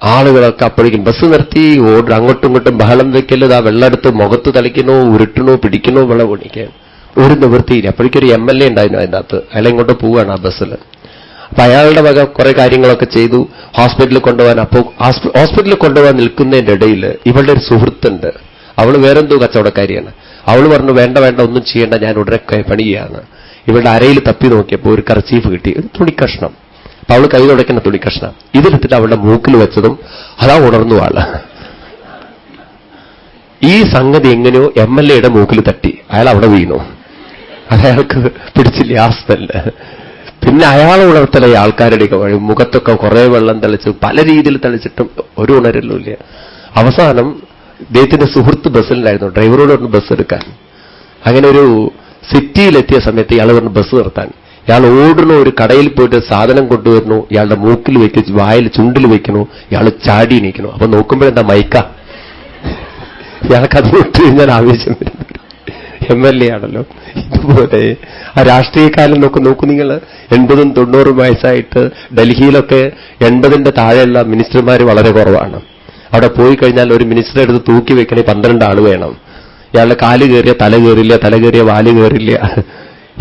ആളുകളൊക്കെ അപ്പോഴേക്കും ബസ് നിർത്തി ഓർഡർ അങ്ങോട്ടും ഇങ്ങോട്ടും ബഹളം വെക്കല്, ആ വെള്ളമെടുത്ത് മുഖത്ത് തളിക്കണോ, ഉരുട്ടണോ, പിടിക്കണോ, വെള്ളം പൊണിക്കാൻ ഒരു നിവൃത്തിയില്ല. അപ്പോഴേക്കൊരു MLA ഉണ്ടായിരുന്നു അതിൻ്റെ അകത്ത്. അയാളെ ഇങ്ങോട്ട് പോവുകയാണ് ആ ബസ്സിൽ. അപ്പൊ അയാളുടെ വക കുറെ കാര്യങ്ങളൊക്കെ ചെയ്തു. ഹോസ്പിറ്റലിൽ കൊണ്ടുപോകാൻ, അപ്പോൾ ഹോസ്പിറ്റലിൽ കൊണ്ടുപോകാൻ നിൽക്കുന്നതിൻ്റെ ഇടയിൽ ഇവളുടെ ഒരു സുഹൃത്തുണ്ട്. അവൾ വേറെന്തോ കച്ചവടക്കാരിയാണ്. അവൾ പറഞ്ഞു, വേണ്ട വേണ്ട, ഒന്നും ചെയ്യേണ്ട, ഞാൻ ഉടനെ പണി ചെയ്യാണ്. ഇവളുടെ അരയിൽ തപ്പി നോക്കിയപ്പോൾ ഒരു കർച്ചീഫ് കിട്ടി, ഒരു തുണിക്കഷ്ണം. അപ്പൊ അവൾ കൈ തുടയ്ക്കുന്ന തുണിക്കഷ്ണം ഇതിലെത്തിട്ട് അവളുടെ മൂക്കിൽ വെച്ചതും അതാ ഉണർന്നു ആള്. ഈ സംഗതി എങ്ങനെയോ MLA മൂക്കിൽ തട്ടി. അയാൾ അവിടെ വീണു. അയാൾക്ക് പിടിച്ചില്ല ആ സ്മെല്ല്. പിന്നെ അയാൾ ഉണർത്തല ആൾക്കാരുടെയൊക്കെ വഴി. മുഖത്തൊക്കെ കുറെ വെള്ളം തളിച്ചു, പല രീതിയിൽ തളിച്ചിട്ടും ഒരു ഉണരലും ഇല്ല. അവസാനം ഇദ്ദേഹത്തിന്റെ സുഹൃത്ത് ബസ്സിലായിരുന്നു. ഡ്രൈവറോട് പറഞ്ഞു ബസ് എടുക്കാൻ. അങ്ങനെ ഒരു സിറ്റിയിലെത്തിയ സമയത്ത് ഇയാൾ പറഞ്ഞു ബസ് നിർത്താൻ. ഇയാൾ ഓടുന്നു, ഒരു കടയിൽ പോയിട്ട് സാധനം കൊണ്ടുവരുന്നു, ഇയാളുടെ മൂക്കിൽ വെക്കുന്നു, വായിൽ ചുണ്ടിൽ വെക്കുന്നു, ഇയാൾ ചാടി എണീക്കുന്നു. അപ്പൊ നോക്കുമ്പോഴെന്താ മൈക്ക. ഇയാൾക്കത് വിട്ടു കഴിഞ്ഞാൽ ആവേശം വരുന്നു. MLA ആണല്ലോ. ഇതുപോലെ ആ രാഷ്ട്രീയക്കാലം നോക്കൂ നിങ്ങൾ. 80-90 വയസ്സായിട്ട് ഡൽഹിയിലൊക്കെ 80ന്റെ താഴെയുള്ള മിനിസ്റ്റർമാർ വളരെ കുറവാണ്. അവിടെ പോയി കഴിഞ്ഞാൽ ഒരു മിനിസ്റ്ററെ എടുത്ത് തൂക്കി വെക്കണേ 12 ആൾ വേണം. ഇയാളുടെ കാല് കയറിയ തല കയറില്ല, തല കയറിയ വാല് കയറില്ല.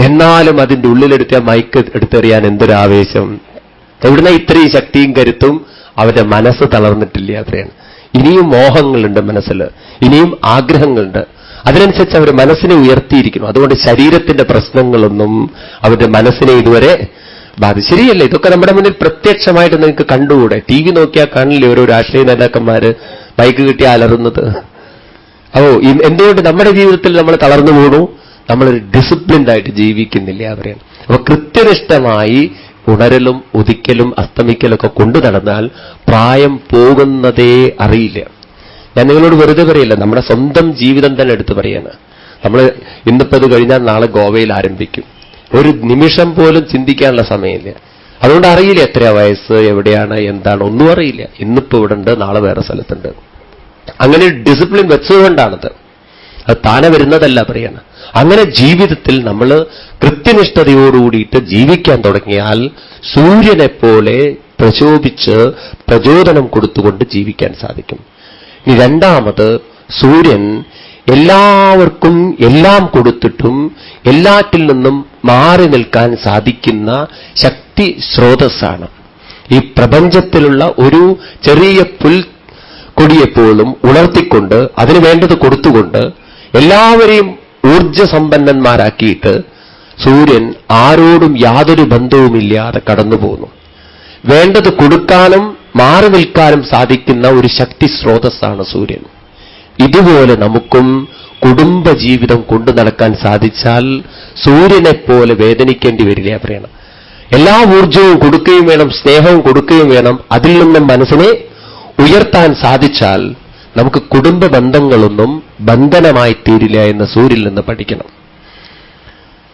എന്നാലും അതിന്റെ ഉള്ളിലെടുത്ത മൈക്ക് എടുത്തെറിയാൻ എന്തൊരാവേശം. എവിടുന്ന ഇത്രയും ശക്തിയും കരുത്തും? അവരുടെ മനസ്സ് തളർന്നിട്ടില്ല, അത്രയാണ്. ഇനിയും മോഹങ്ങളുണ്ട് മനസ്സിൽ, ഇനിയും ആഗ്രഹങ്ങളുണ്ട്. അതിനനുസരിച്ച് അവർ മനസ്സിനെ ഉയർത്തിയിരിക്കുന്നു. അതുകൊണ്ട് ശരീരത്തിന്റെ പ്രശ്നങ്ങളൊന്നും അവരുടെ മനസ്സിനെ ഇതുവരെ ബാധിച്ചു. ശരിയല്ല, ഇതൊക്കെ നമ്മുടെ മുന്നിൽ പ്രത്യക്ഷമായിട്ട് നിങ്ങൾക്ക് കണ്ടുകൂടെ? TV നോക്കിയാൽ കാണില്ലേ ഓരോ രാഷ്ട്രീയ നേതാക്കന്മാര് മൈക്ക് കിട്ടി അലറുന്നത്? എന്തുകൊണ്ട് നമ്മുടെ ജീവിതത്തിൽ നമ്മൾ തളർന്നു പോകണു? നമ്മളൊരു ഡിസിപ്ലിൻഡായിട്ട് ജീവിക്കുന്നില്ല അവരെ. അപ്പൊ കൃത്യനിഷ്ഠമായി ഉണരലും ഉദിക്കലും അസ്തമിക്കലൊക്കെ കൊണ്ടു നടന്നാൽ പ്രായം പോകുന്നതേ അറിയില്ല. ഞാൻ നിങ്ങളോട് വെറുതെ പറയില്ല, നമ്മുടെ സ്വന്തം ജീവിതം തന്നെ എടുത്ത് പറയാണ്. നമ്മൾ ഇന്നിപ്പോ ഇത് കഴിഞ്ഞാൽ നാളെ ഗോവയിൽ ആരംഭിക്കും. ഒരു നിമിഷം പോലും ചിന്തിക്കാനുള്ള സമയമില്ല. അതുകൊണ്ട് അറിയില്ല എത്രയാ വയസ്സ്, എവിടെയാണ്, എന്താണ്, ഒന്നും അറിയില്ല. ഇന്നിപ്പോ ഇവിടെ ഉണ്ട്, നാളെ വേറെ സ്ഥലത്തുണ്ട്. അങ്ങനെ ഡിസിപ്ലിൻ വെച്ചതുകൊണ്ടാണത്. അത് താനെ വരുന്നതല്ല പറയാണ്. അങ്ങനെ ജീവിതത്തിൽ നമ്മൾ കൃത്യനിഷ്ഠതയോടുകൂടിയിട്ട് ജീവിക്കാൻ തുടങ്ങിയാൽ സൂര്യനെപ്പോലെ പ്രശോഭിച്ച് പ്രചോദനം കൊടുത്തുകൊണ്ട് ജീവിക്കാൻ സാധിക്കും. ഇനി രണ്ടാമത്, സൂര്യൻ എല്ലാവർക്കും എല്ലാം കൊടുത്തിട്ടും എല്ലാറ്റിൽ നിന്നും മാറി നിൽക്കാൻ സാധിക്കുന്ന ശക്തി സ്രോതസ്സാണ്. ഈ പ്രപഞ്ചത്തിലുള്ള ഒരു ചെറിയ പുൽക്കൊടിയെപ്പോലും ഉണർത്തിക്കൊണ്ട് അതിന് വേണ്ടത് കൊടുത്തുകൊണ്ട് എല്ലാവരെയും ഊർജ്ജസമ്പന്നന്മാരാക്കിയിട്ട് സൂര്യൻ ആരോടും യാതൊരു ബന്ധവുമില്ലാതെ കടന്നുപോകുന്നു. വേണ്ടത് കൊടുക്കാനും മാറി നിൽക്കാനും സാധിക്കുന്ന ഒരു ശക്തി സ്രോതസ്സാണ് സൂര്യൻ. ഇതുപോലെ നമുക്കും കുടുംബജീവിതം കൊണ്ടു നടക്കാൻ സാധിച്ചാൽ സൂര്യനെപ്പോലെ വേദനിക്കേണ്ടി വരില്ല പറയണം. എല്ലാ ഊർജവും കൊടുക്കുകയും വേണം, സ്നേഹവും കൊടുക്കുകയും വേണം. അതിൽ നിന്നും മനസ്സിനെ ഉയർത്താൻ സാധിച്ചാൽ നമുക്ക് കുടുംബ ബന്ധങ്ങളൊന്നും ബന്ധനമായി തീരില്ല എന്ന് സൂര്യനിൽ നിന്ന് പഠിക്കണം.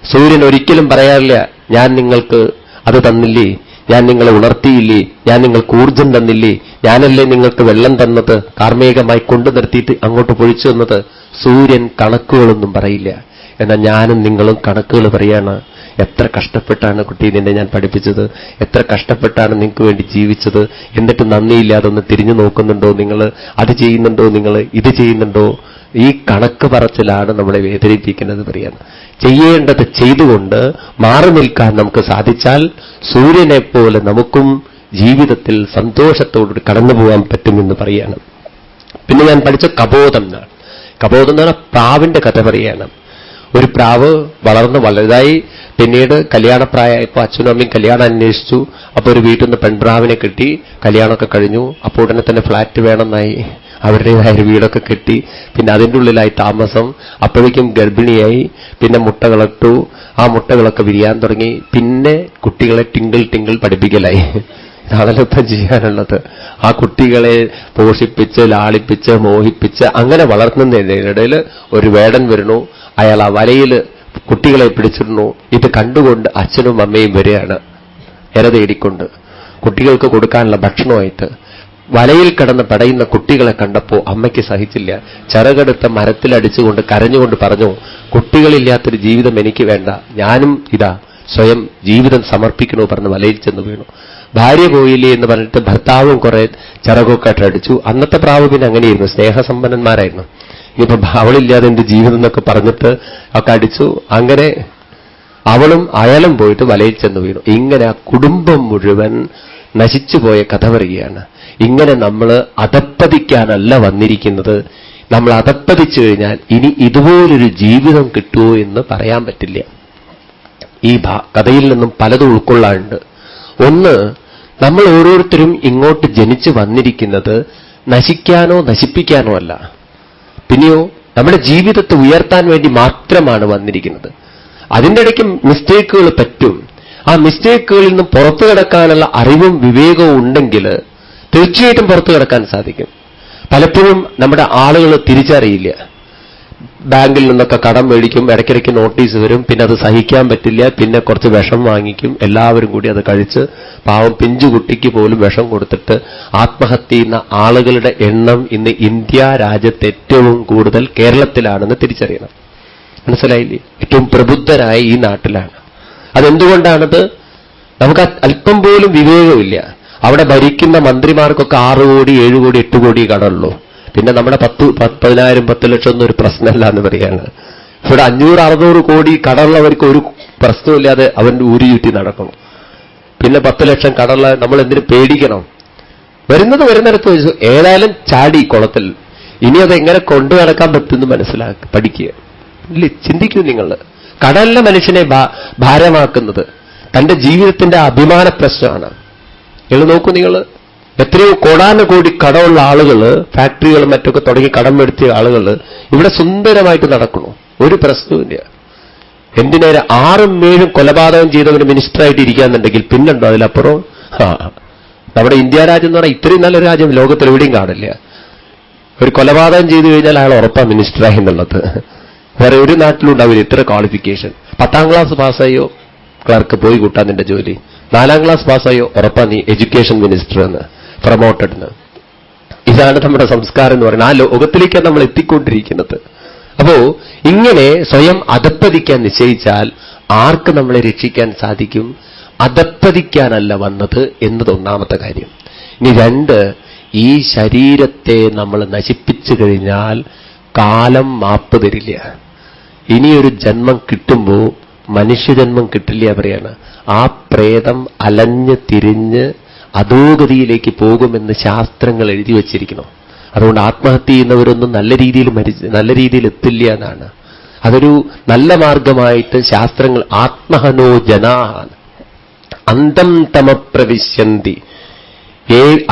സൂര്യൻ ഒരിക്കലും പറയാറില്ല, ഞാൻ നിങ്ങൾക്ക് അത് തന്നില്ലേ, ഞാൻ നിങ്ങളെ ഉണർത്തിയില്ലേ, ഞാൻ നിങ്ങൾക്ക് ഊർജം തന്നില്ലേ, ഞാനല്ലേ നിങ്ങൾക്ക് വെള്ളം തന്നത്, കാർമേഘമായി കൊണ്ടു നിർത്തിയിട്ട് അങ്ങോട്ട് പൊഴിച്ചു തന്നത്. സൂര്യൻ കണക്കുകളൊന്നും പറയില്ല. എന്നാൽ ഞാനും നിങ്ങളും കണക്കുകൾ പറയാണ്. എത്ര കഷ്ടപ്പെട്ടാണ് കുട്ടി നിന്നെ ഞാൻ പഠിപ്പിച്ചത്, എത്ര കഷ്ടപ്പെട്ടാണ് നിങ്ങൾക്ക് വേണ്ടി ജീവിച്ചത്, എന്നിട്ട് നന്ദിയില്ലാതെ ഒന്ന് തിരിഞ്ഞു നോക്കുന്നുണ്ടോ നിങ്ങൾ, അത് ചെയ്യുന്നുണ്ടോ നിങ്ങൾ, ഇത് ചെയ്യുന്നുണ്ടോ? ഈ കണക്ക് പറച്ചിലാണ് നമ്മളെ വേദനിപ്പിക്കുന്നത് പറയാണ്. ചെയ്യേണ്ടത് ചെയ്തുകൊണ്ട് മാറി നിൽക്കാൻ നമുക്ക് സാധിച്ചാൽ സൂര്യനെപ്പോലെ നമുക്കും ജീവിതത്തിൽ സന്തോഷത്തോട് കടന്നുപോകാൻ പറ്റുമെന്ന് പറയാണ്. പിന്നെ ഞാൻ പഠിച്ച കബോധം എന്നാണ്. കബോധം എന്ന് പറഞ്ഞാൽ പ്രാവിന്റെ കഥ പറയാണ്. ഒരു പ്രാവ് വളർന്ന് വലുതായി, പിന്നീട് കല്യാണപ്രായമായപ്പോൾ അച്ഛനും അമ്മയും കല്യാണം അന്വേഷിച്ചു. അപ്പോൾ ഒരു വീട്ടിൽ നിന്ന് പെൺപ്രാവിനെ കിട്ടി. കല്യാണമൊക്കെ കഴിഞ്ഞു. അപ്പോൾ ഉടനെ തന്നെ ഫ്ലാറ്റ് വേണമെന്നായി. അവരുടേതായ ഒരു വീടൊക്കെ കെട്ടി. പിന്നെ അതിൻ്റെ ഉള്ളിലായി താമസം. അപ്പോഴേക്കും ഗർഭിണിയായി. പിന്നെ മുട്ടകളിട്ടു. ആ മുട്ടകളൊക്കെ വിരിയാൻ തുടങ്ങി. പിന്നെ കുട്ടികളെ ടിങ്കിൾ ടിങ്കിൾ പഠിപ്പിക്കലായി. ഇതാണല്ലോ ഇപ്പം ചെയ്യാനുള്ളത്. ആ കുട്ടികളെ പോഷിപ്പിച്ച് ലാളിപ്പിച്ച് മോഹിപ്പിച്ച് അങ്ങനെ വളർത്തുന്നതിനിടയിൽ ഒരു വേടൻ വരുന്നു. അയാൾ ആ വലയിൽ കുട്ടികളെ പിടിച്ചിരുന്നു. ഇത് കണ്ടുകൊണ്ട് അച്ഛനും അമ്മയും വരികയാണ് ഇര തേടിക്കൊണ്ട്, കുട്ടികൾക്ക് കൊടുക്കാനുള്ള ഭക്ഷണമായിട്ട്. വലയിൽ കിടന്ന് പടയുന്ന കുട്ടികളെ കണ്ടപ്പോൾ അമ്മയ്ക്ക് സഹിച്ചില്ല. ചിറകെടുത്ത മരത്തിലടിച്ചുകൊണ്ട് കരഞ്ഞുകൊണ്ട് പറഞ്ഞു, കുട്ടികളില്ലാത്തൊരു ജീവിതം എനിക്ക് വേണ്ട, ഞാനും ഇതാ സ്വയം ജീവിതം സമർപ്പിക്കണോ പറഞ്ഞ് വലയിൽ ചെന്ന് വീണു. ഭാര്യ പോയില്ലേ എന്ന് പറഞ്ഞിട്ട് ഭർത്താവും കുറെ ചിറകൊക്കെ അടിച്ചു. അന്നത്തെ പ്രാവ് പിന്നെ അങ്ങനെയായിരുന്നു, സ്നേഹസമ്പന്നന്മാരായിരുന്നു. ഇനിയിപ്പോ അവളില്ലാതെ എന്റെ ജീവിതം എന്നൊക്കെ പറഞ്ഞിട്ട് ഒക്കെ അടിച്ചു. അങ്ങനെ അവളും അയാളും പോയിട്ട് വലയിൽ ചെന്ന് വീണു. ഇങ്ങനെ ആ കുടുംബം മുഴുവൻ നശിച്ചുപോയ കഥ പറയുകയാണ്. ഇങ്ങനെ നമ്മൾ അധപ്പതിക്കാനല്ല വന്നിരിക്കുന്നത്. നമ്മൾ അധപ്പതിച്ചു കഴിഞ്ഞാൽ ഇനി ഇതുപോലൊരു ജീവിതം കിട്ടുമോ എന്ന് പറയാൻ പറ്റില്ല. ഈ കഥയിൽ നിന്നും പലതും ഉൾക്കൊള്ളാനുണ്ട്. ഒന്ന്, നമ്മൾ ഓരോരുത്തരും ഇങ്ങോട്ട് ജനിച്ചു വന്നിരിക്കുന്നത് നശിക്കാനോ നശിപ്പിക്കാനോ അല്ല, പിന്നെയോ നമ്മുടെ ജീവിതത്തെ ഉയർത്താൻ വേണ്ടി മാത്രമാണ് വന്നിരിക്കുന്നത്. അതിൻ്റെ ഇടയ്ക്ക് മിസ്റ്റേക്കുകൾ പറ്റും. ആ മിസ്റ്റേക്കുകളിൽ നിന്നും പുറത്തു കിടക്കാനുള്ള അറിവും വിവേകവും ഉണ്ടെങ്കിൽ തീർച്ചയായിട്ടും പുറത്തു കിടക്കാൻ സാധിക്കും. പലപ്പോഴും നമ്മുടെ ആളുകൾ തിരിച്ചറിയില്ല. ബാങ്കിൽ നിന്നൊക്കെ കടം മേടിക്കും, ഇടയ്ക്കിടയ്ക്ക് നോട്ടീസ് വരും, പിന്നെ അത് സഹിക്കാൻ പറ്റില്ല, പിന്നെ കുറച്ച് വിഷം വാങ്ങിക്കും, എല്ലാവരും കൂടി അത് കഴിച്ച് പാവം പിഞ്ചുകുട്ടിക്ക് പോലും വിഷം കൊടുത്തിട്ട് ആത്മഹത്യ ചെയ്യുന്ന ആളുകളുടെ എണ്ണം ഇന്ന് ഇന്ത്യ രാജ്യത്ത് ഏറ്റവും കൂടുതൽ കേരളത്തിലാണെന്ന് തിരിച്ചറിയണം. മനസ്സിലായില്ലേ? ഏറ്റവും പ്രബുദ്ധരായ ഈ നാട്ടിലാണ്. അതെന്തുകൊണ്ടാണത്? നമുക്ക് അല്പം പോലും വിവേകമില്ല. അവിടെ ഭരിക്കുന്ന മന്ത്രിമാർക്കൊക്കെ 6 കോടി 7 കോടി 8 കോടി കടമുള്ളൂ. പിന്നെ നമ്മുടെ 10,000 10 ലക്ഷം ഒന്നും ഒരു പ്രശ്നമല്ല എന്ന് പറയാണ്. ഇവിടെ 500-600 കോടി കടമുള്ളവർക്ക് ഒരു പ്രശ്നമില്ലാതെ അവന്റെ ഊരി ചുറ്റി നടക്കണം. പിന്നെ 10 ലക്ഷം കടമുള്ള നമ്മൾ എന്തിനു പേടിക്കണം? വരുന്നിടത്ത് വെച്ചു ഏതായാലും ചാടി കുളത്തിൽ. ഇനി അതെങ്ങനെ കൊണ്ടു നടക്കാൻ പറ്റുമെന്ന് പഠിക്കുക. ഇല്ലേ, ചിന്തിക്കൂ നിങ്ങൾ. കടലിലെ മനുഷ്യനെ ഭാരമാക്കുന്നത് തന്റെ ജീവിതത്തിന്റെ അഭിമാന പ്രശ്നമാണ്. നിങ്ങൾ നോക്കൂ, നിങ്ങൾ എത്രയോ കോടാനുകോടി കടമുള്ള ആളുകൾ, ഫാക്ടറികളും മറ്റൊക്കെ തുടങ്ങി കടം എടുത്തിയ ആളുകൾ ഇവിടെ സുന്ദരമായിട്ട് നടക്കണു, ഒരു പ്രശ്നവുമില്ല. എന്തിനേറെ 6ഉം 7ഉം കൊലപാതകം ചെയ്തവന് മിനിസ്റ്ററായിട്ട് ഇരിക്കാന്നുണ്ടെങ്കിൽ പിന്നുണ്ടോ അതിലപ്പുറം? നമ്മുടെ ഇന്ത്യ രാജ്യം എന്ന് പറഞ്ഞാൽ ഇത്രയും നല്ലൊരു രാജ്യം ലോകത്തിൽ എവിടെയും കാണില്ല. ഒരു കൊലപാതകം ചെയ്തു കഴിഞ്ഞാൽ അയാൾ ഉറപ്പാണ് മിനിസ്റ്ററായി എന്നുള്ളത്. വേറെ ഒരു നാട്ടിലും ഉണ്ടാവില്ല ഇത്ര ക്വാളിഫിക്കേഷൻ. 10ാം ക്ലാസ് പാസ്സായോ ക്ലർക്ക് പോയി കൂട്ടാൻ നിന്റെ ജോലി. 4ാം ക്ലാസ് പാസ്സായോ ഉറപ്പാ നീ എഡ്യൂക്കേഷൻ മിനിസ്റ്റർ എന്ന്, പ്രൊമോട്ടഡ്ന്ന്. ഇതാണ് നമ്മുടെ സംസ്കാരം എന്ന് പറയുന്നത്. ആ ലോകത്തിലേക്കാണ് നമ്മൾ എത്തിക്കൊണ്ടിരിക്കുന്നത്. അപ്പോ ഇങ്ങനെ സ്വയം അധപ്പതിക്കാൻ നിശ്ചയിച്ചാൽ ആർക്ക് നമ്മളെ രക്ഷിക്കാൻ സാധിക്കും? അധപ്പതിക്കാനല്ല വന്നത് എന്നത് ഒന്നാമത്തെ കാര്യം. ഇനി 2, ഈ ശരീരത്തെ നമ്മൾ നശിപ്പിച്ചു കഴിഞ്ഞാൽ കാലം മാപ്പ് തരില്ല. ഇനിയൊരു ജന്മം കിട്ടുമ്പോൾ മനുഷ്യജന്മം കിട്ടില്ല പറയാണ്. ആ പ്രേതം അലഞ്ഞ് തിരിഞ്ഞ് അധോഗതിയിലേക്ക് പോകുമെന്ന് ശാസ്ത്രങ്ങൾ എഴുതി വച്ചിരിക്കണം. അതുകൊണ്ട് ആത്മഹത്യ ചെയ്യുന്നവരൊന്നും നല്ല രീതിയിൽ എത്തില്ല എന്നാണ്. അതൊരു നല്ല മാർഗമായിട്ട് ശാസ്ത്രങ്ങൾ ആത്മഹനോ ജനാൻ അന്തം തമപ്രവിശ്യന്തി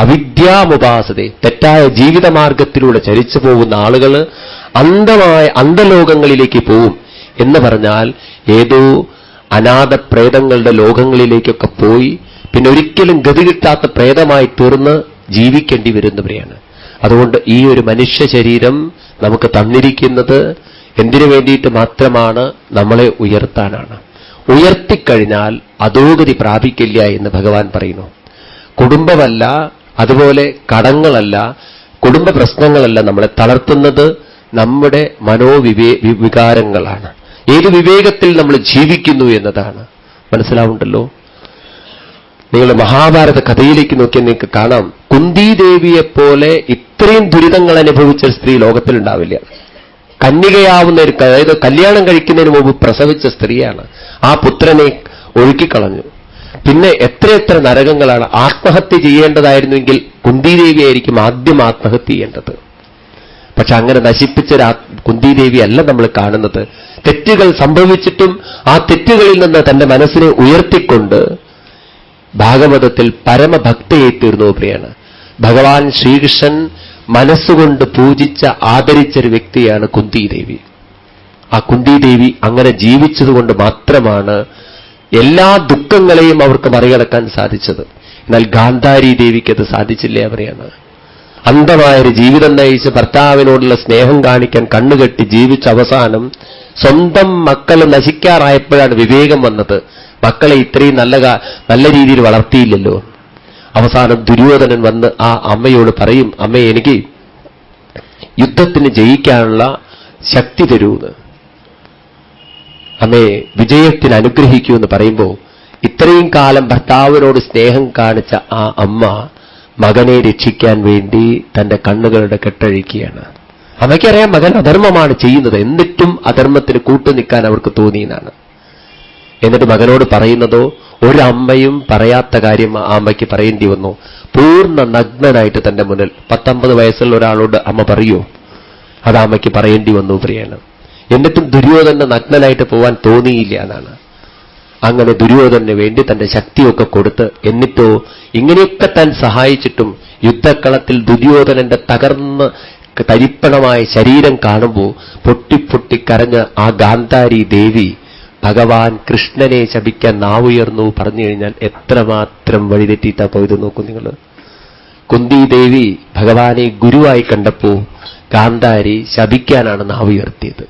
അവിദ്യാമുപാസതേ, തെറ്റായ ജീവിതമാർഗത്തിലൂടെ ചരിച്ചു പോകുന്ന ആളുകൾ അന്ധലോകങ്ങളിലേക്ക് പോവും എന്ന് പറഞ്ഞാൽ ഏതോ അനാഥ പ്രേതങ്ങളുടെ ലോകങ്ങളിലേക്കൊക്കെ പോയി പിന്നെ ഒരിക്കലും ഗതി കിട്ടാത്ത പ്രേതമായി തീർന്ന് ജീവിക്കേണ്ടി വരുന്നവരെയാണ്. അതുകൊണ്ട് ഈ ഒരു മനുഷ്യ ശരീരം നമുക്ക് തന്നിരിക്കുന്നത് എന്തിനു വേണ്ടിയിട്ട് മാത്രമാണ്? നമ്മളെ ഉയർത്താനാണ്. ഉയർത്തിക്കഴിഞ്ഞാൽ അധോഗതി പ്രാപിക്കില്ല എന്ന് ഭഗവാൻ പറയുന്നു. കുടുംബമല്ല, അതുപോലെ കടങ്ങളല്ല, കുടുംബ പ്രശ്നങ്ങളല്ല നമ്മളെ തളർത്തുന്നത്, നമ്മുടെ വികാരങ്ങളാണ്. ഏത് വിവേകത്തിൽ നമ്മൾ ജീവിക്കുന്നു എന്നതാണ്. മനസ്സിലാവുണ്ടല്ലോ? നിങ്ങൾ മഹാഭാരത കഥയിലേക്ക് നോക്കിയാൽ നിങ്ങൾക്ക് കാണാം, കുന്തിദേവിയെപ്പോലെ ഇത്രയും ദുരിതങ്ങൾ അനുഭവിച്ച സ്ത്രീ ലോകത്തിലുണ്ടാവില്ല. കന്യകയാവുന്ന ഒരു, അതായത് കല്യാണം കഴിക്കുന്നതിന് മുമ്പ് പ്രസവിച്ച സ്ത്രീയാണ്. ആ പുത്രനെ ഒഴുക്കിക്കളഞ്ഞു. പിന്നെ എത്രയെത്ര നരകങ്ങളാണ്. ആത്മഹത്യ ചെയ്യേണ്ടതായിരുന്നുവെങ്കിൽ കുന്തിദേവിയായിരിക്കും ആദ്യം ആത്മഹത്യ ചെയ്യേണ്ടത്. പക്ഷെ അങ്ങനെ നശിപ്പിച്ച കുന്തിദേവി അല്ല നമ്മൾ കാണുന്നത്. തെറ്റുകൾ സംഭവിച്ചിട്ടും ആ തെറ്റുകളിൽ നിന്ന് തന്റെ മനസ്സിനെ ഉയർത്തിക്കൊണ്ട് ഭാഗവതത്തിൽ പരമഭക്തയെ തീർന്നു പ്രിയാണ്. ഭഗവാൻ ശ്രീകൃഷ്ണൻ മനസ്സുകൊണ്ട് പൂജിച്ച ആദരിച്ചൊരു വ്യക്തിയാണ് കുന്തിദേവി. ആ കുന്തിദേവി അങ്ങനെ ജീവിച്ചതുകൊണ്ട് മാത്രമാണ് എല്ലാ ദുഃഖങ്ങളെയും അവർക്ക് മറികടക്കാൻ സാധിച്ചത്. എന്നാൽ ഗാന്ധാരി ദേവിക്ക് അത് സാധിച്ചില്ലേ അവരെയാണ്. അന്ധമായൊരു ജീവിതം നയിച്ച് ഭർത്താവിനോടുള്ള സ്നേഹം കാണിക്കാൻ കണ്ണുകെട്ടി ജീവിച്ച അവസാനം സ്വന്തം മക്കൾ നശിക്കാറായപ്പോഴാണ് വിവേകം വന്നത്. മക്കളെ ഇത്രയും നല്ല രീതിയിൽ വളർത്തിയില്ലല്ലോ. അവസാനം ദുര്യോധനൻ വന്ന് ആ അമ്മയോട് പറയും, അമ്മേ എനിക്ക് യുദ്ധത്തിന് ജയിക്കാനുള്ള ശക്തി തരൂന്ന്, അമ്മേ വിജയത്തിന് അനുഗ്രഹിക്കൂ എന്ന് പറയുമ്പോൾ ഇത്രയും കാലം ഭർത്താവിനോട് സ്നേഹം കാണിച്ച ആ അമ്മ മകനെ രക്ഷിക്കാൻ വേണ്ടി തന്റെ കണ്ണുകളുടെ കെട്ടഴിക്കുകയാണ്. അമ്മയ്ക്കറിയാം മകൻ അധർമ്മമാണ് ചെയ്യുന്നത്, എന്നിട്ടും അധർമ്മത്തിന് കൂട്ടുനിൽക്കാൻ അവർക്ക് തോന്നിയെന്നാണ്. എന്നിട്ട് മകനോട് പറയുന്നതോ ഒരമ്മയും പറയാത്ത കാര്യം ആ അമ്മയ്ക്ക് പറയേണ്ടി വന്നു. പൂർണ്ണ നഗ്നനായിട്ട് തന്റെ മുന്നിൽ 19 വയസ്സുള്ള ഒരാളോട് അമ്മ പറയൂ? അത് അമ്മയ്ക്ക് പറയേണ്ടി വന്നു പ്രിയാണ്. എന്നിട്ടും ദുര്യോധന നഗ്നനായിട്ട് പോവാൻ തോന്നിയില്ല എന്നാണ്. അങ്ങനെ ദുര്യോധനന് വേണ്ടി തന്റെ ശക്തിയൊക്കെ കൊടുത്ത്, എന്നിട്ടോ ഇങ്ങനെയൊക്കെ താൻ സഹായിച്ചിട്ടും യുദ്ധക്കളത്തിൽ ദുര്യോധനന്റെ തകർന്ന് തരിപ്പണമായ ശരീരം കാണുമ്പോൾ പൊട്ടിപ്പൊട്ടിക്കരഞ്ഞ ആ ഗാന്ധാരി ദേവി ഭഗവാൻ കൃഷ്ണനെ ശപിക്കാൻ നാവുയർന്നു പറഞ്ഞു കഴിഞ്ഞാൽ എത്രമാത്രം വഴിതെറ്റിയിട്ടാ പോയത് നോക്കൂ നിങ്ങൾ. കുന്തിദേവി ഭഗവാനെ ഗുരുവായി കണ്ടപ്പോ ഗാന്ധാരി ശപിക്കാനാണ് നാവുയർത്തിയത്.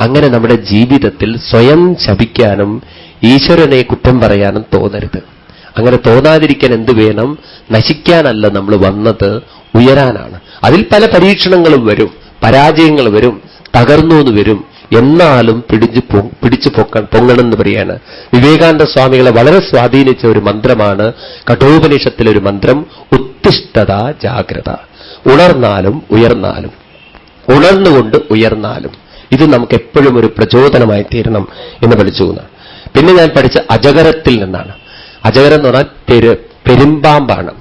അങ്ങനെ നമ്മുടെ ജീവിതത്തിൽ സ്വയം ശപിക്കാനും ഈശ്വരനെ കുറ്റം പറയാനും തോന്നരുത്. അങ്ങനെ തോന്നാതിരിക്കാൻ എന്ത് വേണം? നശിക്കാനല്ല നമ്മൾ വന്നത്, ഉയരാനാണ്. അതിൽ പല പരീക്ഷണങ്ങളും വരും, പരാജയങ്ങൾ വരും, തകർന്നു എന്ന് വരും. എന്നാലും പിടിച്ചു പൊങ്ങണമെന്ന് പറയാണ്. വിവേകാനന്ദ സ്വാമികളെ വളരെ സ്വാധീനിച്ച ഒരു മന്ത്രമാണ് കഠോപനിഷത്തിലൊരു മന്ത്രം, ഉത്തിഷ്ഠത ജാഗ്രത. ഉണർന്നാലും ഉയർന്നാലും, ഉണർന്നുകൊണ്ട് ഉയർന്നാലും. ഇത് നമുക്ക് എപ്പോഴും ഒരു പ്രചോദനമായി തീരണം എന്ന് പഠിച്ചു. പിന്നെ ഞാൻ പഠിച്ച അജഗരത്തിൽ നിന്നാണ്. അജഗരം എന്ന് പറഞ്ഞാൽ പെരുമ്പാമ്പാണ്.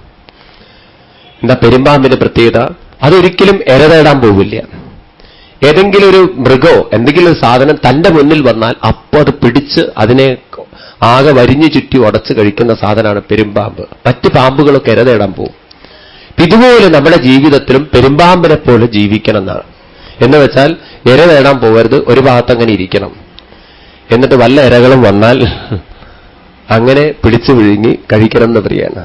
എന്താ പെരുമ്പാമ്പിന്റെ പ്രത്യേകത? അതൊരിക്കലും ഇരതേടാൻ പോവില്ല. ഏതെങ്കിലും ഒരു മൃഗോ എന്തെങ്കിലും ഒരു സാധനം തന്റെ മുന്നിൽ വന്നാൽ അപ്പോൾ അത് പിടിച്ച് അതിനെ ആകെ വരിഞ്ഞു ചുറ്റി ഉടച്ച് കഴിക്കുന്ന സാധനമാണ് പെരുമ്പാമ്പ്. മറ്റ് പാമ്പുകളൊക്കെ ഇരതേടാൻ പോകും. ഇതുപോലെ നമ്മുടെ ജീവിതത്തിലും പെരുമ്പാമ്പിനെ പോലെ ജീവിക്കണം എന്നാണ്. എന്ന് വെച്ചാൽ ഇര നേടാൻ പോകരുത്, ഒരു ഭാഗത്തങ്ങനെ ഇരിക്കണം. എന്നിട്ട് വല്ല ഇരകളും വന്നാൽ അങ്ങനെ പിടിച്ചു വിഴുങ്ങി കഴിക്കണം എന്ന് പറയാണ്.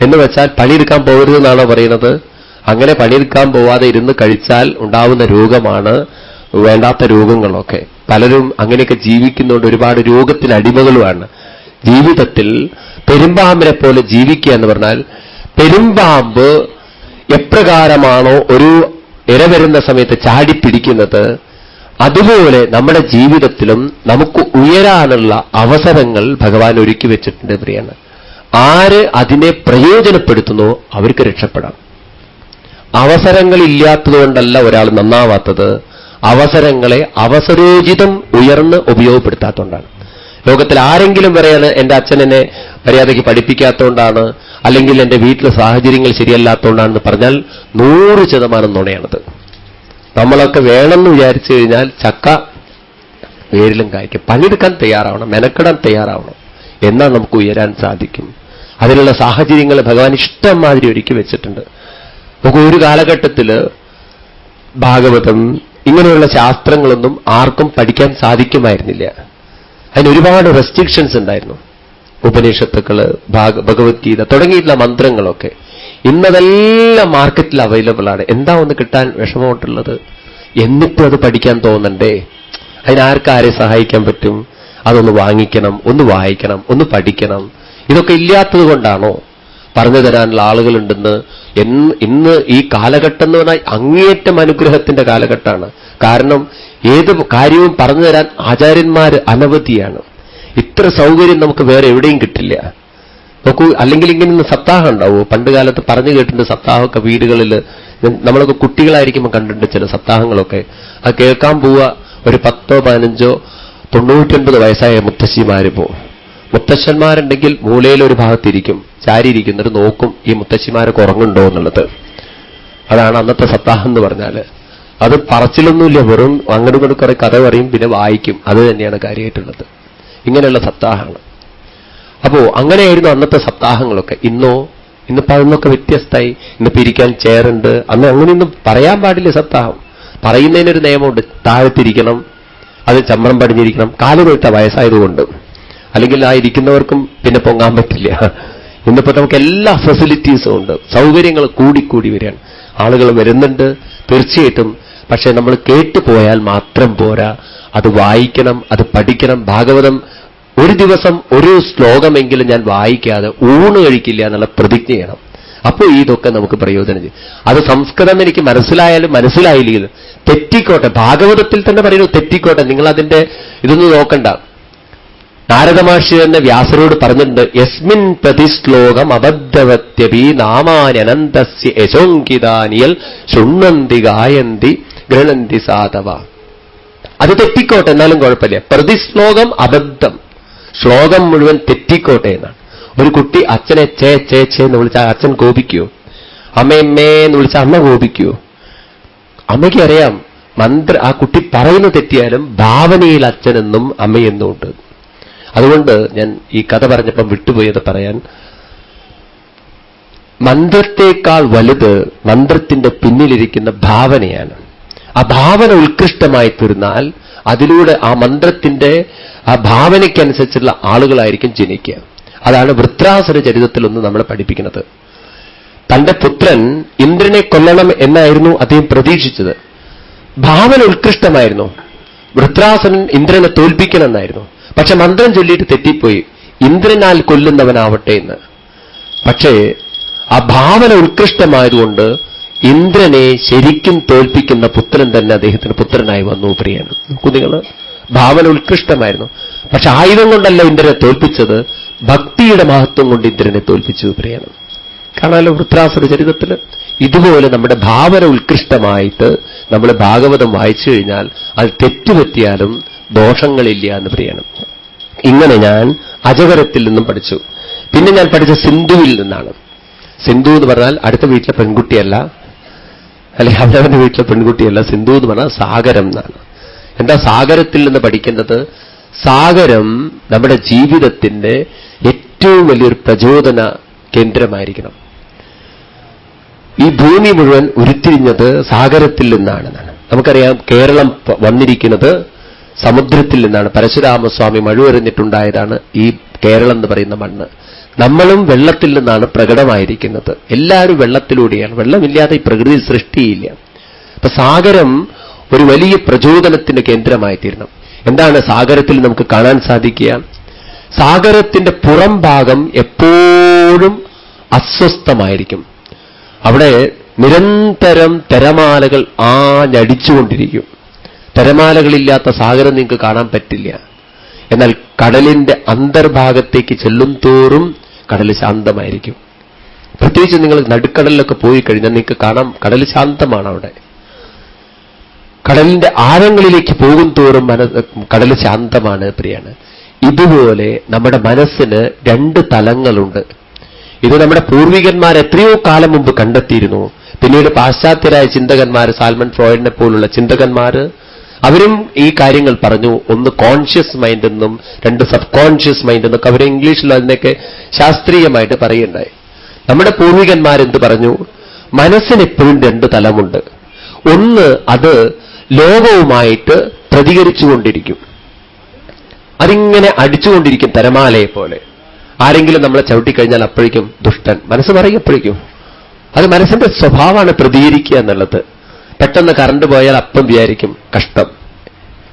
എന്ന് വെച്ചാൽ പണിയെടുക്കാൻ പോകരുതെന്നാണോ പറയുന്നത്? അങ്ങനെ പണിയെടുക്കാൻ പോവാതെ ഇരുന്ന് കഴിച്ചാൽ ഉണ്ടാവുന്ന രോഗമാണ് വേണ്ടാത്ത രോഗങ്ങളൊക്കെ. പലരും അങ്ങനെയൊക്കെ ജീവിക്കുന്നതുകൊണ്ട് ഒരുപാട് രോഗത്തിന് അടിമകളുമാണ്. ജീവിതത്തിൽ പെരുമ്പാമ്പിനെ പോലെ ജീവിക്കുക എന്ന് പറഞ്ഞാൽ, പെരുമ്പാമ്പ് എപ്രകാരമാണോ ഒരു ഇര വരുന്ന സമയത്ത് ചാടിപ്പിടിക്കുന്നത്, അതുപോലെ നമ്മുടെ ജീവിതത്തിലും നമുക്ക് ഉയരാനുള്ള അവസരങ്ങൾ ഭഗവാൻ ഒരുക്കി വെച്ചിട്ടുണ്ട്. പ്രിയാണ്, ആര് അതിനെ പ്രയോജനപ്പെടുത്തുന്നോ അവർക്ക് രക്ഷപ്പെടാം. അവസരങ്ങളില്ലാത്തതുകൊണ്ടല്ല ഒരാൾ നന്നാവാത്തത്, അവസരങ്ങളെ അവസരോചിതം ഉയർന്ന് ഉപയോഗപ്പെടുത്താത്തതുകൊണ്ടാണ്. ലോകത്തിൽ ആരെങ്കിലും പറയാണ് എന്റെ അച്ഛനെന്നെ മര്യാദയ്ക്ക് പഠിപ്പിക്കാത്തതുകൊണ്ടാണ്, അല്ലെങ്കിൽ എന്റെ വീട്ടിലെ സാഹചര്യങ്ങൾ ശരിയല്ലാത്തതുകൊണ്ടാണെന്ന് പറഞ്ഞാൽ 100% നുണയാണത്. നമ്മളൊക്കെ വേണമെന്ന് വിചാരിച്ചു കഴിഞ്ഞാൽ ചക്ക വേരിലും കായ്ക്കും. പണിയെടുക്കാൻ തയ്യാറാവണം, മെനക്കെടാൻ തയ്യാറാവണം, എന്നാൽ നമുക്ക് ഉയരാൻ സാധിക്കും. അതിനുള്ള സാഹചര്യങ്ങൾ ഭഗവാൻ ഇഷ്ടംമാതിരി ഒരുക്കി വെച്ചിട്ടുണ്ട്. നമുക്ക് ഒരു കാലഘട്ടത്തിൽ ഭാഗവതം ഇങ്ങനെയുള്ള ശാസ്ത്രങ്ങളൊന്നും ആർക്കും പഠിക്കാൻ സാധിക്കുമായിരുന്നില്ല. അതിന് ഒരുപാട് റെസ്ട്രിക്ഷൻസ് ഉണ്ടായിരുന്നു. ഉപനിഷത്തുക്കള്, ഭഗവത്ഗീത തുടങ്ങിയിട്ടുള്ള മന്ത്രങ്ങളൊക്കെ ഇന്നതെല്ലാം മാർക്കറ്റിൽ അവൈലബിൾ ആണ്. എന്താ ഒന്ന് കിട്ടാൻ വിഷമമായിട്ടുള്ളത്? എന്നിട്ടും അത് പഠിക്കാൻ തോന്നണ്ടേ? അതിനാർക്കാരെ സഹായിക്കാൻ പറ്റും? അതൊന്ന് വാങ്ങിക്കണം, ഒന്ന് വായിക്കണം, ഒന്ന് പഠിക്കണം. ഇതൊക്കെ ഇല്ലാത്തത് കൊണ്ടാണോ? പറഞ്ഞു തരാനുള്ള ആളുകളുണ്ടെന്ന്. ഇന്ന് ഈ കാലഘട്ടം എന്ന് പറഞ്ഞാൽ അങ്ങേയറ്റം അനുഗ്രഹത്തിന്റെ കാലഘട്ടമാണ്. കാരണം ഏത് കാര്യവും പറഞ്ഞു തരാൻ ആചാര്യന്മാർ അനവധിയാണ്. ഇത്ര സൗകര്യം നമുക്ക് വേറെ എവിടെയും കിട്ടില്ല. നോക്കൂ, അല്ലെങ്കിൽ ഇങ്ങനെ സപ്താഹം ഉണ്ടാവോ? പണ്ട് കാലത്ത് പറഞ്ഞു കേട്ടിട്ടുണ്ട് സപ്താഹമൊക്കെ വീടുകളിൽ. നമ്മളൊക്കെ കുട്ടികളായിരിക്കുമ്പോൾ കണ്ടിട്ടുണ്ട് ചില സപ്താഹങ്ങളൊക്കെ. അത് കേൾക്കാൻ പോവുക ഒരു 10, 15, 99 വയസ്സായ മുത്തശ്ശിമാര് പോവും. മുത്തശ്ശന്മാരുണ്ടെങ്കിൽ മൂലയിലൊരു ഭാഗത്തിരിക്കും, ചാരിയിരിക്കുന്നവർ നോക്കും ഈ മുത്തശ്ശിമാരൊക്കെ ഉറങ്ങുണ്ടോ എന്നുള്ളത്. അതാണ് അന്നത്തെ സപ്താഹം എന്ന് പറഞ്ഞാൽ. അത് പറച്ചിലൊന്നുമില്ല, വെറും അങ്ങോട്ടും ഇങ്ങോട്ടും കുറെ കഥ പറയും, പിന്നെ വായിക്കും. അത് തന്നെയാണ് കാര്യമായിട്ടുള്ളത്. ഇങ്ങനെയുള്ള സപ്താഹമാണ്. അപ്പോ അങ്ങനെയായിരുന്നു അന്നത്തെ സപ്താഹങ്ങളൊക്കെ. ഇന്നിപ്പോ അതിന്നൊക്കെ വ്യത്യസ്തമായി. ഇന്നിപ്പോ ഇരിക്കാൻ ചെയറുണ്ട്. അന്ന് അങ്ങനെയൊന്നും പറയാൻ പാടില്ല. സപ്താഹം പറയുന്നതിനൊരു നിയമമുണ്ട്. താഴത്തിരിക്കണം, അത് ചമ്രം പടിഞ്ഞിരിക്കണം, കാല് വീട്ട വയസ്സായതുകൊണ്ട്. അല്ലെങ്കിൽ ആ ഇരിക്കുന്നവർക്കും പിന്നെ പൊങ്ങാൻ പറ്റില്ല. ഇന്നിപ്പോ നമുക്ക് എല്ലാ ഫെസിലിറ്റീസും ഉണ്ട്, സൗകര്യങ്ങൾ കൂടിക്കൂടി വരികയാണ്. ആളുകൾ വരുന്നുണ്ട് തീർച്ചയായിട്ടും. പക്ഷേ നമ്മൾ കേട്ടുപോയാൽ മാത്രം പോരാ, അത് വായിക്കണം, അത് പഠിക്കണം. ഭാഗവതം ഒരു ദിവസം ഒരു ശ്ലോകമെങ്കിലും ഞാൻ വായിക്കാതെ ഊണ് കഴിക്കില്ല എന്നുള്ള പ്രതിജ്ഞ ചെയ്യണം. അപ്പോൾ ഇതൊക്കെ നമുക്ക് പ്രയോജനം ചെയ്യും. അത് സംസ്കൃതം എനിക്ക് മനസ്സിലായാലും മനസ്സിലായില്ലെങ്കിലും തെറ്റിക്കോട്ടെ. ഭാഗവതത്തിൽ തന്നെ പറയുന്നു തെറ്റിക്കോട്ടെ, നിങ്ങളതിന്റെ ഇതൊന്നും നോക്കണ്ട. നാരദ മഹർഷി തന്നെ വ്യാസരോട് പറഞ്ഞിട്ടുണ്ട്, യസ്മിൻ പ്രതിശ്ലോകം അബദ്ധവത്യപി നാമാനന്തസ്യ യശോങ്കിതാനിയൽ ശുണ്ണന്തി ഗായന്തി ഗൃണന്തി സാധവ. അത് തെറ്റിക്കോട്ടെ, എന്നാലും കുഴപ്പമില്ല. പ്രതിശ്ലോകം അബദ്ധം, ശ്ലോകം മുഴുവൻ തെറ്റിക്കോട്ടെ എന്നാണ്. ഒരു കുട്ടി അച്ഛനെ ചേ ചേ ചേ എന്ന് വിളിച്ചാൽ അച്ഛൻ കോപിക്കുവോ? അമ്മയമ്മേ എന്ന് വിളിച്ചാൽ അമ്മ കോപിക്കുവോ? അമ്മയ്ക്ക് അറിയാം ആ കുട്ടി പറയുന്നത് തെറ്റിയാലും ഭാവനയിൽ അച്ഛനെന്നും അമ്മയെന്നും ഉണ്ട്. അതുകൊണ്ട് ഞാൻ ഈ കഥ പറഞ്ഞപ്പം വിട്ടുപോയത് പറയാൻ, മന്ത്രത്തേക്കാൾ വലുത് മന്ത്രത്തിന്റെ പിന്നിലിരിക്കുന്ന ഭാവനയാണ്. ആ ഭാവന ഉത്കൃഷ്ടമായി തീർന്നാൽ അതിലൂടെ ആ മന്ത്രത്തിന്റെ ആ ഭാവനയ്ക്കനുസരിച്ചുള്ള ആളുകളായിരിക്കും ജനിക്കുക. അതാണ് വൃത്രാസുര ചരിതത്തിലൊന്ന് നമ്മളെ പഠിപ്പിക്കുന്നത്. തന്റെ പുത്രൻ ഇന്ദ്രനെ കൊല്ലണം എന്നായിരുന്നു അദ്ദേഹം പ്രതീക്ഷിച്ചത്. ഭാവന ഉത്കൃഷ്ടമായിരുന്നു. വൃത്രാസുരൻ ഇന്ദ്രനെ തോൽപ്പിക്കണമെന്നായിരുന്നു. പക്ഷെ മന്ത്രം ചൊല്ലിയിട്ട് തെറ്റിപ്പോയി, ഇന്ദ്രനാൽ കൊല്ലുന്നവനാവട്ടെ എന്ന്. പക്ഷേ ആ ഭാവന ഉത്കൃഷ്ടമായതുകൊണ്ട് ഇന്ദ്രനെ ശരിക്കും തോൽപ്പിക്കുന്ന പുത്രൻ തന്നെ അദ്ദേഹത്തിന് പുത്രനായി വന്നു. പ്രിയാണ്, നിങ്ങൾ ഭാവന ഉത്കൃഷ്ടമായിരുന്നു. പക്ഷെ ആയുധം കൊണ്ടല്ല ഇന്ദ്രനെ തോൽപ്പിച്ചത്, ഭക്തിയുടെ മഹത്വം കൊണ്ട് ഇന്ദ്രനെ തോൽപ്പിച്ചു. പ്രിയാണ്, കാണാലോ വൃത്രാസുര ചരിതത്തിൽ. ഇതുപോലെ നമ്മുടെ ഭാവന ഉത്കൃഷ്ടമായിട്ട് നമ്മൾ ഭാഗവതം വായിച്ചു കഴിഞ്ഞാൽ അത് തെറ്റുപറ്റിയാലും ദോഷങ്ങളില്ല എന്ന് പറയണം. ഇങ്ങനെ ഞാൻ അജഗരത്തിൽ നിന്നും പഠിച്ചു. പിന്നെ ഞാൻ പഠിച്ച സിന്ധുവിൽ നിന്നാണ്. സിന്ധു എന്ന് പറഞ്ഞാൽ അടുത്ത വീട്ടിലെ പെൺകുട്ടിയല്ല, അല്ലെങ്കിൽ അവനവന്റെ വീട്ടിലെ പെൺകുട്ടിയല്ല. സിന്ധു എന്ന് പറഞ്ഞാൽ സാഗരം എന്നാണ്. എന്താ സാഗരത്തിൽ നിന്ന് പഠിക്കുന്നത്? സാഗരം നമ്മുടെ ജീവിതത്തിന്റെ ഏറ്റവും വലിയൊരു പ്രചോദന കേന്ദ്രമായിരിക്കണം. ഈ ഭൂമി മുഴുവൻ ഉരുത്തിരിഞ്ഞത് സാഗരത്തിൽ നിന്നാണെന്നാണ്. നമുക്കറിയാം കേരളം വന്നിരിക്കുന്നത് സമുദ്രത്തിൽ നിന്നാണ്. പരശുരാമസ്വാമി മഴ എറിഞ്ഞിട്ടുണ്ടായതാണ് ഈ കേരളം എന്ന് പറയുന്ന മണ്ണ്. നമ്മളും വെള്ളത്തിൽ നിന്നാണ് പ്രകടമായിരിക്കുന്നത്. എല്ലാവരും വെള്ളത്തിലൂടെയാണ്. വെള്ളമില്ലാതെ ഈ പ്രകൃതി സൃഷ്ടിയില്ല. അപ്പൊ സാഗരം ഒരു വലിയ പ്രചോദനത്തിന് കേന്ദ്രമായി തീരണം. എന്താണ് സാഗരത്തിൽ നമുക്ക് കാണാൻ സാധിക്കുക? സാഗരത്തിന്റെ പുറം ഭാഗം എപ്പോഴും അസ്വസ്ഥമായിരിക്കും. അവിടെ നിരന്തരം തിരമാലകൾ ആഞ്ഞടിച്ചുകൊണ്ടിരിക്കും. തിരമാലകളില്ലാത്ത സാഗരം നിങ്ങൾക്ക് കാണാൻ പറ്റില്ല. എന്നാൽ കടലിന്റെ അന്തർഭാഗത്തേക്ക് ചെല്ലും തോറും കടൽ ശാന്തമായിരിക്കും. പ്രത്യേകിച്ച് നിങ്ങൾ നടുക്കടലിലൊക്കെ പോയി കഴിഞ്ഞാൽ നിങ്ങൾക്ക് കാണാം, കടൽ ശാന്തമാണ്. അവിടെ കടലിന്റെ ആഴങ്ങളിലേക്ക് പോകും തോറും കടൽ ശാന്തമാണ്, പ്രിയാണ്. ഇതുപോലെ നമ്മുടെ മനസ്സിന് രണ്ട് തലങ്ങളുണ്ട്. ഇത് നമ്മുടെ പൂർവികന്മാർ എത്രയോ കാലം മുമ്പ് കണ്ടെത്തിയിരുന്നു. പിന്നീട് പാശ്ചാത്യരായ ചിന്തകന്മാർ, സാൽമൺ ഫ്രോയിഡിനെ പോലുള്ള ചിന്തകന്മാർ, അവരും ഈ കാര്യങ്ങൾ പറഞ്ഞു. ഒന്ന് കോൺഷ്യസ് മൈൻഡ് എന്നും രണ്ട് സബ് കോൺഷ്യസ് മൈൻഡ് എന്നൊക്കെ അവർ ഇംഗ്ലീഷിൽ അതിനൊക്കെ ശാസ്ത്രീയമായിട്ട് പറയുണ്ടായി. നമ്മുടെ പൂർവികന്മാരെന്ത് പറഞ്ഞു? മനസ്സിനെപ്പോഴും രണ്ട് തലമുണ്ട്. ഒന്ന്, അത് ലോകവുമായിട്ട് പ്രതികരിച്ചുകൊണ്ടിരിക്കും. അതിങ്ങനെ അടിച്ചുകൊണ്ടിരിക്കും തിരമാലയെ പോലെ. ആരെങ്കിലും നമ്മളെ ചവിട്ടിക്കഴിഞ്ഞാൽ അപ്പോഴേക്കും ദുഷ്ടൻ മനസ്സ് പറയും. അപ്പോഴേക്കും അത് മനസ്സിന്റെ സ്വഭാവമാണ് പ്രതികരിക്കുക എന്നുള്ളത്. പെട്ടെന്ന് കറണ്ട് പോയാൽ അപ്പം വിചാരിക്കും കഷ്ടം,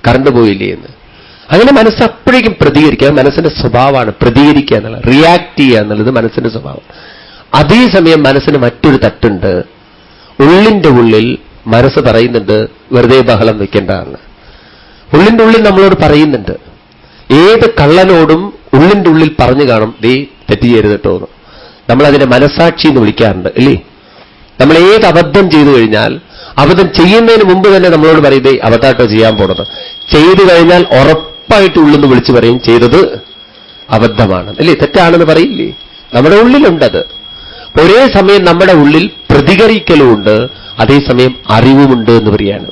കറണ്ട് പോയില്ലേ എന്ന്. അങ്ങനെ മനസ്സ് അപ്പോഴേക്കും പ്രതികരിക്കുക. മനസ്സിന്റെ സ്വഭാവമാണ് പ്രതികരിക്കുക എന്നുള്ളത്, റിയാക്ട് ചെയ്യുക എന്നുള്ളത് മനസ്സിന്റെ സ്വഭാവം. അതേസമയം മനസ്സിന് മറ്റൊരു തട്ടുണ്ട്. ഉള്ളിന്റെ ഉള്ളിൽ മനസ്സ് പറയുന്നുണ്ട് വെറുതെ ബഹളം വെക്കേണ്ടതാണ്. ഉള്ളിന്റെ ഉള്ളിൽ നമ്മളോട് പറയുന്നുണ്ട്. ഏത് കള്ളനോടും ഉള്ളിന്റെ ഉള്ളിൽ പറഞ്ഞു കാണും, ദേ തെറ്റ് ചെയ്യരുത് കേട്ടോ എന്ന്. നമ്മളതിനെ മനസാക്ഷി എന്ന് വിളിക്കാറുണ്ട്, അല്ലേ? നമ്മൾ ഏത് അബദ്ധം ചെയ്തു കഴിഞ്ഞാൽ അബദ്ധം ചെയ്യുന്നതിന് മുമ്പ് തന്നെ നമ്മളോട് പറയും, ദേ അബദ്ധാട്ടോ ചെയ്യാൻ പോണത്. ചെയ്തു കഴിഞ്ഞാൽ ഉറപ്പായിട്ട് ഉള്ളെന്ന് വിളിച്ചു പറയും, ചെയ്തത് അബദ്ധമാണ്, അല്ലേ? തെറ്റാണെന്ന് പറയില്ലേ? നമ്മുടെ ഉള്ളിലുണ്ടത്. ഒരേ സമയം നമ്മുടെ ഉള്ളിൽ പ്രതികരിക്കലുമുണ്ട്, അതേസമയം അറിവുമുണ്ട് എന്ന് പറയാണ്.